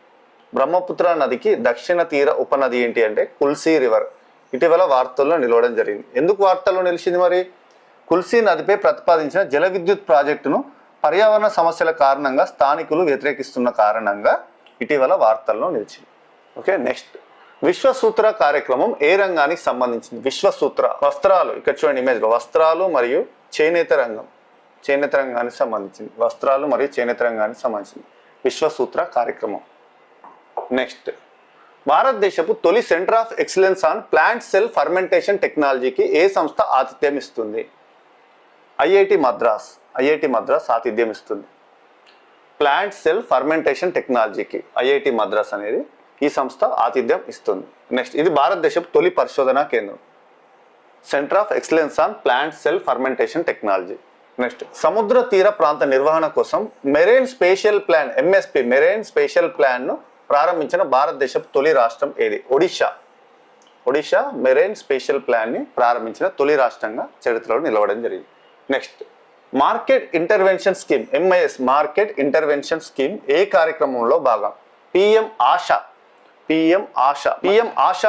బ్రహ్మపుత్ర నదికి దక్షిణ తీర ఉపనది ఏంటి అంటే కుల్సీ రివర్. ఇటీవల వార్తల్లో నిలవడం జరిగింది. ఎందుకు వార్తల్లో నిలిచింది మరి? కుల్సీ నదిపై ప్రతిపాదించిన జల విద్యుత్ ప్రాజెక్టును పర్యావరణ సమస్యల కారణంగా స్థానికులు వ్యతిరేకిస్తున్న కారణంగా ఇటీవల వార్తల్లో నిలిచింది. ఓకే. నెక్స్ట్ విశ్వసూత్ర కార్యక్రమం ఏ రంగానికి సంబంధించింది? విశ్వసూత్ర వస్త్రాలు, ఇక్కడ చూడండి ఇమేజ్లో, వస్త్రాలు మరియు చేనేత రంగం, చేనేత రంగానికి సంబంధించింది. వస్త్రాలు మరియు చేనేత రంగానికి సంబంధించింది విశ్వసూత్ర కార్యక్రమం. నెక్స్ట్, భారతదేశపు తొలి centre of excellence on plant cell fermentation టెక్నాలజీకి ఏ సంస్థ ఆతిథ్యం ఇస్తుంది? ఐఐటి మద్రాస్ ఆతిథ్యం ఇస్తుంది. ప్లాంట్ సెల్ ఫర్మెంటేషన్ టెక్నాలజీకి ఐఐటి మద్రాస్ అనేది ఈ సంస్థ ఆతిథ్యం ఇస్తుంది. నెక్స్ట్, ఇది భారతదేశపు తొలి పరిశోధనా కేంద్రం, centre of excellence on plant cell fermentation technology. Next, సముద్ర తీర ప్రాంత నిర్వహణ కోసం marine spatial plan MSP marine spatial ప్లాన్ను ప్రారంభించిన భారతదేశపు తొలి రాష్ట్రం ఏది? ఒడిషా మెరైన్ స్పేషియల్ ప్లాన్ని ప్రారంభించిన తొలి రాష్ట్రంగా చరిత్రలో నిలవడం జరిగింది. Next, market intervention scheme MIS market intervention scheme ఏ కార్యక్రమంలో భాగం? పిఎం ఆశ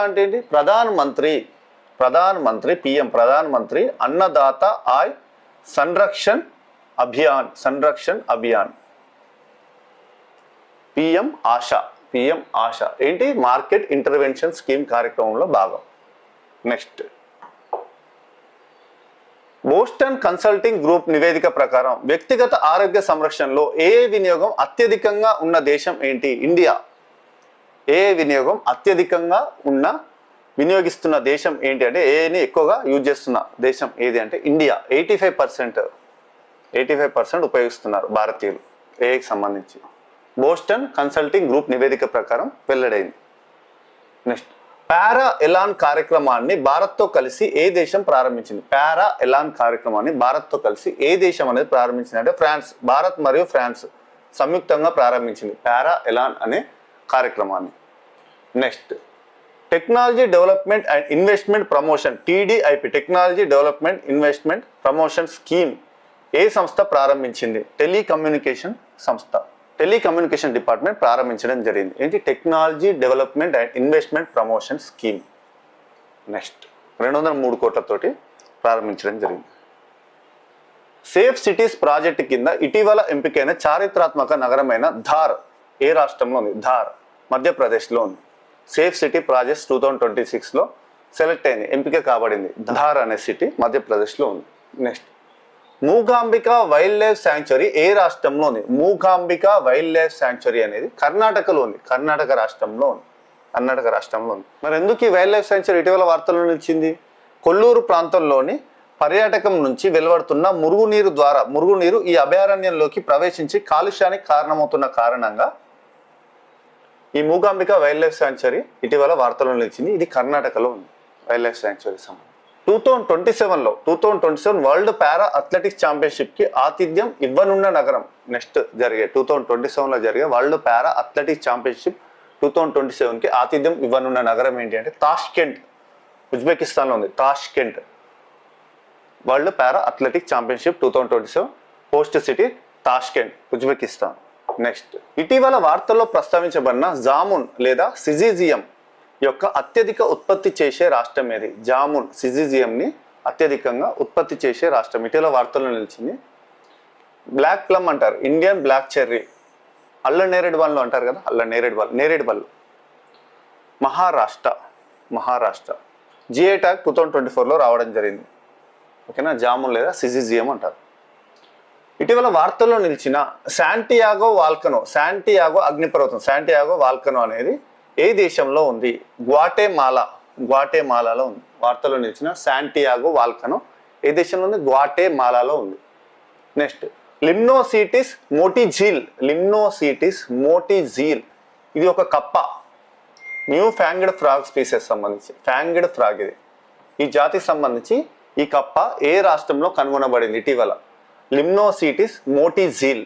అంటే ఏంటి? ప్రధాన మంత్రి అన్నదాత ఆయ్ సంరక్షణ్ అభియాన్. పిఎం ఆశ ఏంటి? మార్కెట్ ఇంటర్వెన్షన్ స్కీమ్ కార్యక్రమంలో భాగం. నెక్స్ట్, బోస్టన్ కన్సల్టింగ్ గ్రూప్ నివేదిక ప్రకారం వ్యక్తిగత ఆరోగ్య సంరక్షణలో ఏ వినియోగం అత్యధికంగా ఉన్న దేశం ఏంటి? ఇండియా. వినియోగం అత్యధికంగా వినియోగిస్తున్న దేశం ఏంటి అంటే, ఏని ఎక్కువగా యూజ్ చేస్తున్న దేశం ఏది అంటే ఇండియా. 85% ఉపయోగిస్తున్నారు భారతీయులు ఏకి సంబంధించి. బోస్టన్ కన్సల్టింగ్ గ్రూప్ నివేదిక ప్రకారం వెల్లడైంది. నెక్స్ట్, పారా ఎలాన్ కార్యక్రమాన్ని భారత్తో కలిసి ఏ దేశం ప్రారంభించింది? పారా ఎలాన్ కార్యక్రమాన్ని భారత్తో కలిసి ఏ దేశం అనేది ప్రారంభించింది అంటే ఫ్రాన్స్. భారత్ మరియు ఫ్రాన్స్ సంయుక్తంగా ప్రారంభించింది పారా ఎలాన్ అనే కార్యక్రమాన్ని. Next, technology development and investment promotion TDIP technology development investment promotion scheme ఏ సంస్థ ప్రారంభించింది? టెలికమ్యూనికేషన్ డిపార్ట్మెంట్ ప్రారంభించడం జరిగింది. ఏంటి? Technology development and investment promotion scheme. Next, 203 కోట్లతోటి ప్రారంభించడం జరిగింది. సేఫ్ సిటీస్ ప్రాజెక్టు కింద ఇటీవల ఎంపికైన చారిత్రాత్మక నగరమైన ధార్ ఏ రాష్ట్రంలో ఉంది? ధార్ మధ్యప్రదేశ్లో ఉంది. సేఫ్ సిటీ ప్రాజెక్ట్స్ 2026లో సెలెక్ట్ అయింది, ఎంపిక కాబడింది. ధార్ అనే సిటీ మధ్యప్రదేశ్లో ఉంది. Next, Mookambika wildlife sanctuary ఏ రాష్ట్రంలో ఉంది? మూకాంబిక వైల్డ్ లైఫ్ శాంక్చురీ అనేది కర్ణాటకలో ఉంది. కర్ణాటక రాష్ట్రంలో ఉంది. మరి ఎందుకు ఈ వైల్డ్ లైఫ్ శాంక్చురీ ఇటీవల వార్తల్లో నిలిచింది? కొల్లూరు ప్రాంతంలోని పర్యాటకం నుంచి వెలువడుతున్న మురుగునీరు ఈ అభయారణ్యంలోకి ప్రవేశించి కాలుష్యానికి కారణమవుతున్న కారణంగా ఈ మూకాంబిక వైల్డ్ లైఫ్ శాంక్చురీ ఇటీవల వార్తల్లో నిలిచింది. ఇది కర్ణాటకలో ఉంది వైల్డ్ లైఫ్ శాంక్చురీ సంబంధం. 2027 వరల్డ్ పారా అథ్లెటిక్స్ ఛాంపియన్షిప్కి ఆతిథ్యం ఇవ్వనున్న నగరం. నెక్స్ట్ 2027లో జరిగే వరల్డ్ పారా అథ్లెటిక్స్ ఛాంపియన్షిప్ 2027కి ఆతిథ్యం ఇవ్వనున్న నగరం ఏంటి అంటే తాష్కెంట్, ఉజ్బెకిస్తాన్లో ఉంది. తాష్కెంట్ వరల్డ్ పారా athletics championship 2027 host city Tashkent, Uzbekistan. Next, ఇటీవల వార్తల్లో ప్రస్తావించబడిన జామున్ లేదా సిజిజియం యొక్క అత్యధిక ఉత్పత్తి చేసే రాష్ట్రం ఏది? జామున్ సిజిజియంని అత్యధికంగా ఉత్పత్తి చేసే రాష్ట్రం ఇటీవల వార్తల్లో నిలిచింది. బ్లాక్ ప్లమ్ అంటారు, ఇండియన్ బ్లాక్ చెర్రీ, అల్ల నేరేడు బళ్ళు అంటారు కదా, నేరేడు బళ్ళు. మహారాష్ట్ర జిఐ ట్యాగ్ 2024లో రావడం జరిగింది. ఓకేనా, జామున్ లేదా సిజిజియం అంటారు. ఇటీవల వార్తల్లో నిలిచిన శాంటియాగో అగ్నిపర్వతం శాంటియాగో వాల్కనో అనేది ఏ దేశంలో ఉంది? గ్వాటెమాలాలో ఉంది. వార్తల్లో నిలిచిన శాంటియాగో వాల్కనో ఏ దేశంలో ఉంది? గ్వాటెమాలాలో ఉంది. నెక్స్ట్, లిమ్నోసిటిస్ మోటిజీల్ ఇది ఒక కప్ప, న్యూ ఫ్యాంగ్డ్ ఫ్రాగ్ స్పీసెస్ సంబంధించి ఫ్యాంగ్డ్ ఫ్రాగ్ ఇది. ఈ జాతికి సంబంధించి ఈ కప్ప ఏ రాష్ట్రంలో కనుగొనబడింది ఇటీవల? లిమ్నోసిటిస్ మోటిజీల్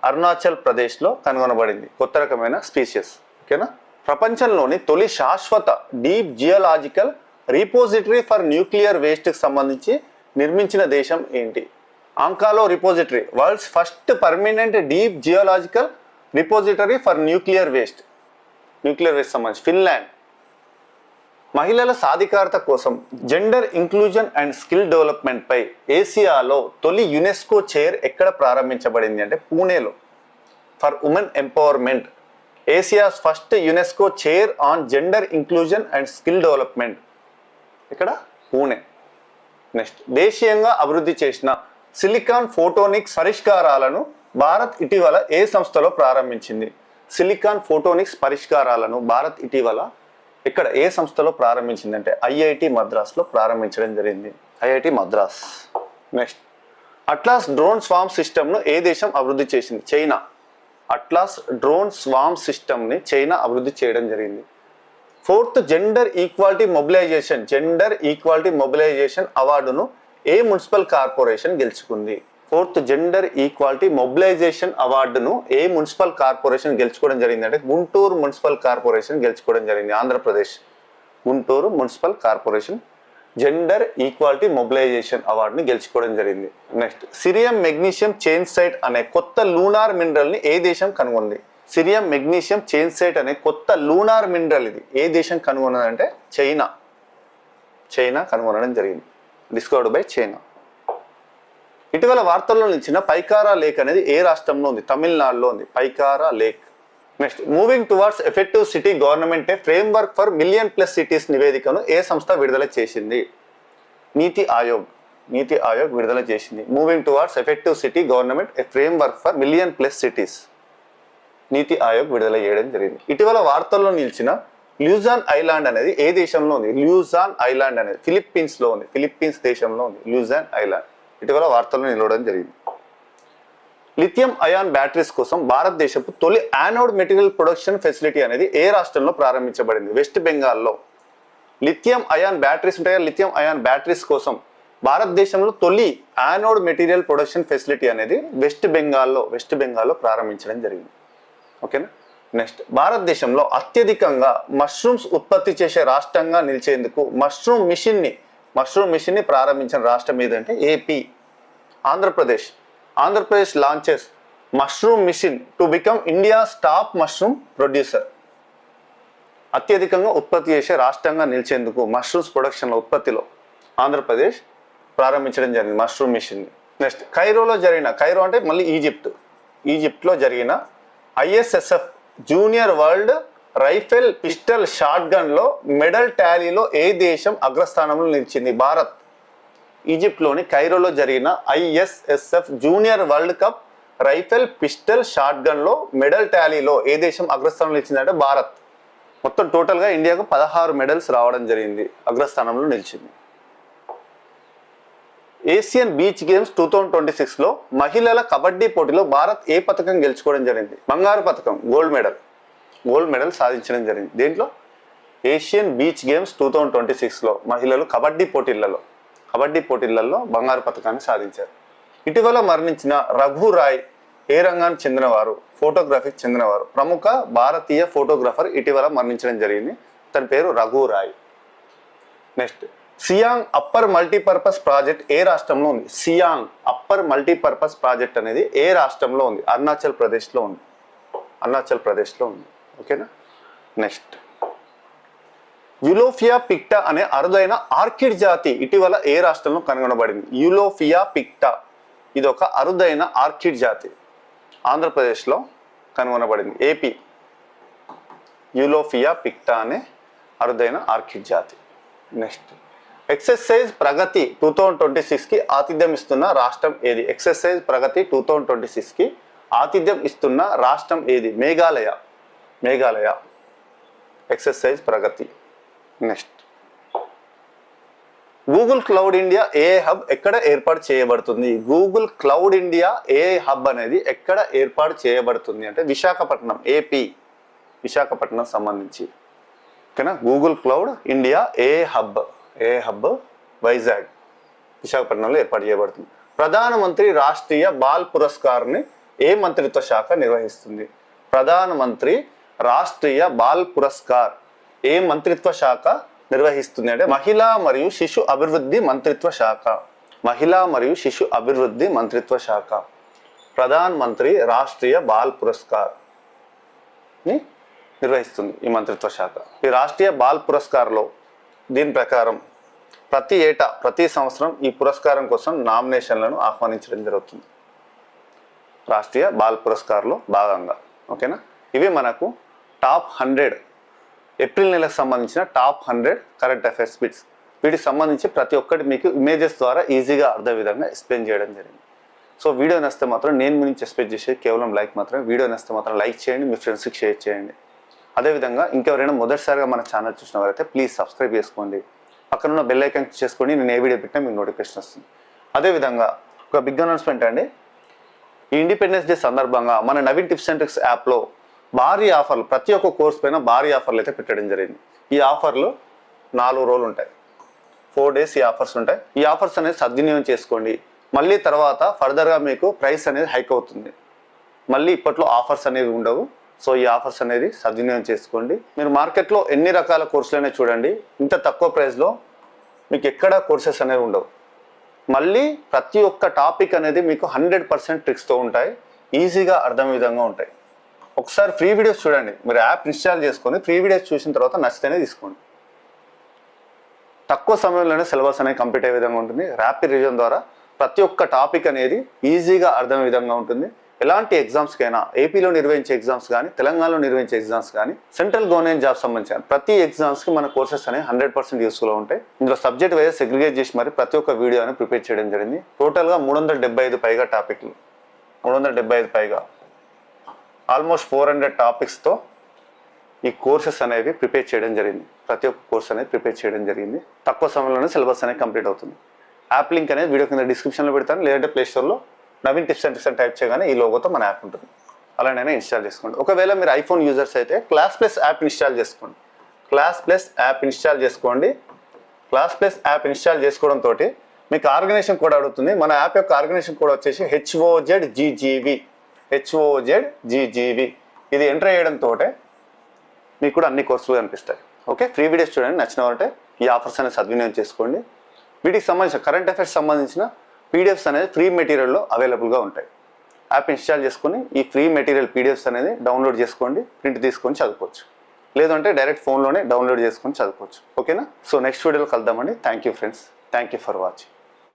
అరుణాచల్ ప్రదేశ్లో కనుగొనబడింది. కొత్త రకమైన స్పీషియస్. ఓకేనా. ప్రపంచంలోని తొలి శాశ్వత deep geological repository for nuclear వేస్ట్కి సంబంధించి నిర్మించిన దేశం ఏంటి? Onkalo repository, world's first permanent deep geological repository for nuclear waste సంబంధించి ఫిన్లాండ్. మహిళల సాధికారత కోసం gender inclusion and skill development పై ఏసియాలో తొలి యునెస్కో చైర్ ఎక్కడ ప్రారంభించబడింది అంటే పూణేలో, for women empowerment. Asia's first UNESCO chair on gender inclusion and skill development, ఇక్కడ పూణే. నెక్స్ట్, దేశీయంగా అభివృద్ధి చేసిన సిలికాన్ ఫోటోనిక్స్ పరిష్కారాలను భారత్ ఇటీవల ఏ సంస్థలో ప్రారంభించింది? సిలికాన్ ఫోటోనిక్స్ పరిష్కారాలను భారత్ ఇటీవల ఇక్కడ ఏ సంస్థలో ప్రారంభించిందంటే ఐఐటి మద్రాస్లో ప్రారంభించడం జరిగింది, IIT Madras. Next, atlas drone swarm సిస్టమ్ను ఏ దేశం అభివృద్ధి చేసింది? చైనా. అట్లాస్ డ్రోన్ స్వామ్ సిస్టమ్ని చైనా అభివృద్ధి చేయడం జరిగింది. ఫోర్త్ జెండర్ ఈక్వాలిటీ మొబిలైజేషన్ అవార్డును ఏ మున్సిపల్ కార్పొరేషన్ గెలుచుకుంది? ఫోర్త్ జెండర్ ఈక్వాలిటీ మొబిలైజేషన్ అవార్డును ఏ మున్సిపల్ కార్పొరేషన్ గెలుచుకోవడం జరిగింది అంటే గుంటూరు మున్సిపల్ కార్పొరేషన్ గెలుచుకోవడం జరిగింది. Andhra Pradesh Guntur municipal corporation gender equality mobilisation అవార్డుని గెలుచుకోవడం జరిగింది. నెక్స్ట్, సిరియం మెగ్నీషియం చైన్సైట్ అనే కొత్త లూనార్ మినరల్ ని ఏ దేశం కనుగొంది? సిరియం మెగ్నీషియం చైన్సైట్ అనే కొత్త లూనార్ మినరల్ ఇది ఏ దేశం కనుగొన్నదంటే చైనా. చైనా కనుగొనడం జరిగింది, డిస్కవర్డ్ బై చైనా. ఇటీవల వార్తల్లో నిలిచిన పైకారా లేక్ అనేది ఏ రాష్ట్రంలో ఉంది? తమిళనాడులో ఉంది, Pykara lake. Next, moving towards effective city government A framework for million plus cities నివేదికను ఏ సంస్థ విడుదల చేసింది? నీతి ఆయోగ్ విడుదల చేసింది. Moving towards effective city government A framework for million plus cities నీతి ఆయోగ్ విడుదల చేయడం జరిగింది. ఇటీవల వార్తల్లో నిలిచిన ల్యూజాన్ ఐలాండ్ అనేది ఏ దేశంలో ఉంది? ల్యూజాన్ ఐలాండ్ అనేది ఫిలిప్పీన్స్లో ఉంది, ఫిలిప్పీన్స్ దేశంలో ఉంది ల్యూజాన్ ఐలాండ్. ఇటీవల వార్తల్లో నిలవడం జరిగింది. లిథియం అయాన్ బ్యాటరీస్ కోసం భారతదేశపు తొలి యానోడ్ మెటీరియల్ ప్రొడక్షన్ ఫెసిలిటీ అనేది ఏ రాష్ట్రంలో ప్రారంభించబడింది? వెస్ట్ బెంగాల్లో. లిథియం అయాన్ బ్యాటరీస్ ఉంటాయి, లిథియం అయాన్ బ్యాటరీస్ కోసం భారతదేశంలో తొలి యానోడ్ మెటీరియల్ ప్రొడక్షన్ ఫెసిలిటీ అనేది వెస్ట్ బెంగాల్లో ప్రారంభించడం జరిగింది. ఓకేనా. నెక్స్ట్, భారతదేశంలో అత్యధికంగా మష్రూమ్స్ ఉత్పత్తి చేసే రాష్ట్రంగా నిలిచేందుకు మష్రూమ్ మిషన్ ని ప్రారంభించిన రాష్ట్రం ఏదంటే AP. Andhra Pradesh launches mushroom mission to become India's top mushroom producer. అత్యధికంగా ఉత్పత్తి చేసే రాష్ట్రంగా నిలిచేందుకు మష్రూమ్స్ ప్రొడక్షన్ ఉత్పత్తిలో ఆంధ్రప్రదేశ్ ప్రారంభించడం జరిగింది మష్రూమ్ మిషన్ ని. నెక్స్ట్, కైరో అంటే మళ్ళీ ఈజిప్ట్లో జరిగిన ISSF junior world rifle pistol shot gun లో మెడల్ టాలీలో ఏ దేశం అగ్రస్థానంలో నిలిచింది? భారత్. ఈజిప్ట్లోని కైరోలో జరిగిన ISSF junior world cup rifle pistol shot gun లో మెడల్ టాలీలో ఏ దేశం అగ్రస్థానంలో నిలిచిందంటే భారత్. మొత్తం టోటల్గా ఇండియాకు 16 మెడల్స్ రావడం జరిగింది, అగ్రస్థానంలో నిలిచింది. ఏషియన్ బీచ్ గేమ్స్ 2026లో మహిళల కబడ్డీ పోటీలో భారత్ ఏ పథకం గెలుచుకోవడం జరిగింది? బంగారు పథకం, గోల్డ్ మెడల్ సాధించడం జరిగింది. దేంట్లో? ఏషియన్ బీచ్ గేమ్స్ 2026లో మహిళలు కబడ్డీ పోటీలలో బంగారు పథకాన్ని సాధించారు. ఇటీవల మరణించిన రఘు రాయ్ ఏ రంగానికి చెందినవారు? ఫోటోగ్రఫీకి చెందినవారు. ప్రముఖ భారతీయ ఫోటోగ్రాఫర్ ఇటీవల మరణించడం జరిగింది, తన పేరు Raghu Rai. Next, Siang upper multipurpose project ఏ రాష్ట్రంలో ఉంది? సియాంగ్ అప్పర్ మల్టీపర్పస్ ప్రాజెక్ట్ అనేది ఏ రాష్ట్రంలో ఉంది? అరుణాచల్ ప్రదేశ్లో ఉంది. ఓకేనా. నెక్స్ట్, యులోఫియా పిక్టా అనే అరుదైన ఆర్కిడ్ జాతి ఇటీవల ఏ రాష్ట్రంలో కనుగొనబడింది? యులోఫియా పిక్టా ఇది ఒక అరుదైన ఆర్కిడ్ జాతి ఆంధ్రప్రదేశ్లో కనుగొనబడింది, ఏపీ. యులోఫియా పిక్టా అనే అరుదైన ఆర్కిడ్ జాతి. నెక్స్ట్, ఎక్సర్సైజ్ ప్రగతి 2026కి ఆతిథ్యం ఇస్తున్న రాష్ట్రం ఏది? ఎక్సర్సైజ్ ప్రగతి 2026కి ఆతిథ్యం ఇస్తున్న రాష్ట్రం ఏది? Meghalaya. Exercise Pragati. Next, Google Cloud India AI hub ఎక్కడ ఏర్పాటు చేయబడుతుంది? Google Cloud India AI hub అనేది ఎక్కడ ఏర్పాటు చేయబడుతుంది అంటే విశాఖపట్నం, ఏపీ. విశాఖపట్నం సంబంధించి. ఓకేనా. Google Cloud India AI hub Vizag, విశాఖపట్నంలో ఏర్పాటు చేయబడుతుంది. ప్రధానమంత్రి రాష్ట్రీయ బాల్ పురస్కార్ని ఏ మంత్రిత్వ శాఖ నిర్వహిస్తుంది? ప్రధానమంత్రి రాష్ట్రీయ బాల్ పురస్కార్ ఏ మంత్రిత్వ శాఖ నిర్వహిస్తుంది అంటే మహిళా మరియు శిశు అభివృద్ధి మంత్రిత్వ శాఖ. ప్రధాన్ మంత్రి రాష్ట్రీయ బాల్ పురస్కార్ ని నిర్వహిస్తుంది ఈ మంత్రిత్వ శాఖ. ఈ రాష్ట్రీయ బాల్ పురస్కార్లో దీని ప్రకారం ప్రతి సంవత్సరం ఈ పురస్కారం కోసం నామినేషన్లను ఆహ్వానించడం జరుగుతుంది రాష్ట్రీయ బాల్ పురస్కార్లో భాగంగా. ఓకేనా. ఇవి మనకు టాప్ 100 ఏప్రిల్ నెలకు సంబంధించిన టాప్ 100 కరెంట్ అఫైర్స్ బిట్స్. వీటికి సంబంధించి ప్రతి ఒక్కటి మీకు ఇమేజెస్ ద్వారా ఈజీగా అర్థం విధంగా ఎక్స్ప్లెయిన్ చేయడం జరిగింది. సో వీడియో నచ్చితే మాత్రం నేను మీ నుంచి ఎక్స్పెక్ట్ చేసేది కేవలం లైక్ మాత్రమే. వీడియో నచ్చితే మాత్రం లైక్ చేయండి, మీ ఫ్రెండ్స్కి షేర్ చేయండి. అదేవిధంగా ఇంకెవరైనా మొదటిసారిగా మన ఛానల్ చూసిన వారైతే ప్లీజ్ సబ్స్క్రైబ్ చేసుకోండి. పక్కన ఉన్న బెల్ ఐకాన్ చేసుకోండి, నేను ఏ వీడియో పెట్టినా మీకు నోటిఫికేషన్ వస్తుంది. అదేవిధంగా ఒక బిగ్ అనౌన్స్మెంట్ అండి. ఈ ఇండిపెండెన్స్ డే సందర్భంగా మన నవీన్ టిప్స్ అండ్ ట్రిక్స్ యాప్లో భారీ ఆఫర్లు, ప్రతి ఒక్క కోర్స్ పైన భారీ ఆఫర్లు అయితే పెట్టడం జరిగింది. ఈ ఆఫర్లు 4 రోజులు ఉంటాయి, 4 days ఈ ఆఫర్స్ ఉంటాయి. ఈ ఆఫర్స్ అనేది సద్వినియోగం చేసుకోండి. మళ్ళీ తర్వాత ఫర్దర్గా మీకు ప్రైస్ అనేది హైక్ అవుతుంది. మళ్ళీ ఇప్పట్లో ఆఫర్స్ అనేవి ఉండవు. సో ఈ ఆఫర్స్ అనేది సద్వినియోగం చేసుకోండి. మీరు మార్కెట్లో ఎన్ని రకాల కోర్సులనే చూడండి, ఇంత తక్కువ ప్రైస్లో మీకు ఎక్కడ కోర్సెస్ అనేవి ఉండవు. మళ్ళీ ప్రతి ఒక్క టాపిక్ అనేది మీకు 100% ట్రిక్స్తో ఉంటాయి, ఈజీగా అర్థం విధంగా ఉంటాయి. ఒకసారి ఫ్రీ వీడియోస్ చూడండి. మీరు యాప్ ఇన్స్టాల్ చేసుకొని ఫ్రీ వీడియోస్ చూసిన తర్వాత నచ్చితేనే తీసుకోండి. తక్కువ సమయంలోనే సిలబస్ అనేది కంప్లీట్ అయ్యే విధంగా ఉంటుంది. ర్యాపిడ్ రివిజన్ ద్వారా ప్రతి ఒక్క టాపిక్ అనేది ఈజీగా అర్థం విధంగా ఉంటుంది. ఎలాంటి ఎగ్జామ్స్కైనా, ఏపీలో నిర్వహించే ఎగ్జామ్స్ కానీ, తెలంగాణలో నిర్వహించే ఎగ్జామ్స్ కానీ, సెంట్రల్ గవర్నమెంట్ జాబ్స్ సంబంధించిన ప్రతి ఎగ్జామ్స్కి మన కోర్సెస్ అనేవి 100% యూస్ఫుల్ ఉంటాయి. ఇందులో సబ్జెక్ట్ వైజ్ సెగ్రిగేట్ చేసి మరి ప్రతి ఒక్క వీడియో అనేది ప్రిపేర్ చేయడం జరిగింది. టోటల్గా 375 పైగా టాపిక్లు, 375 పైగా ఆల్మోస్ట్ 400 టాపిక్స్తో ఈ కోర్సెస్ అనేవి ప్రిపేర్ చేయడం జరిగింది. ప్రతి ఒక్క కోర్స్ అనేది ప్రిపేర్ చేయడం జరిగింది. తక్కువ సమయంలోనే సిలబస్ అనేది కంప్లీట్ అవుతుంది. యాప్ లింక్ అనేది వీడియో కింద డిస్క్రిప్షన్లో పెడతాను, లేదంటే ప్లేస్టోర్లో నవీన్ టిప్స్ అండ్ ట్రిక్స్ అని టైప్ చేయగానే ఈ లోగోతో మన యాప్ ఉంటుంది. అలానే ఇన్స్టాల్ చేసుకోండి. ఒకవేళ మీరు ఐఫోన్ యూజర్స్ అయితే క్లాస్ ప్లస్ యాప్ ఇన్స్టాల్ చేసుకోండి. క్లాస్ ప్లస్ యాప్ ఇన్స్టాల్ చేసుకోండి. క్లాస్ ప్లస్ యాప్ ఇన్స్టాల్ చేసుకోవడంతో మీకు ఆర్గనైజేషన్ కోడ్ అడుగుతుంది. మన యాప్ యొక్క ఆర్గనైజేషన్ కోడ్ వచ్చేసి HOZGGV. ఇది ఎంటర్ చేయడంతో మీకు కూడా అన్ని కోర్సులు కనిపిస్తాయి. ఓకే, ఫ్రీ వీడియోస్ చూడండి. నచ్చిన వారంటే ఈ ఆఫర్స్ అనేది సద్వినియోగం చేసుకోండి. వీటికి సంబంధించిన కరెంట్ అఫైర్స్ సంబంధించిన పీడిఎఫ్స్ అనేది ఫ్రీ మెటీరియల్లో అవైలబుల్గా ఉంటాయి. యాప్ ఇన్స్టాల్ చేసుకుని ఈ ఫ్రీ మెటీరియల్ పీడిఎఫ్స్ అనేది డౌన్లోడ్ చేసుకోండి, ప్రింట్ తీసుకొని చదువుకోవచ్చు. లేదంటే డైరెక్ట్ ఫోన్లోనే డౌన్లోడ్ చేసుకొని చదువుకోవచ్చు. ఓకేనా? సో నెక్స్ట్ వీడియోలో కలుద్దామండి. Thank you friends, thank you for watching.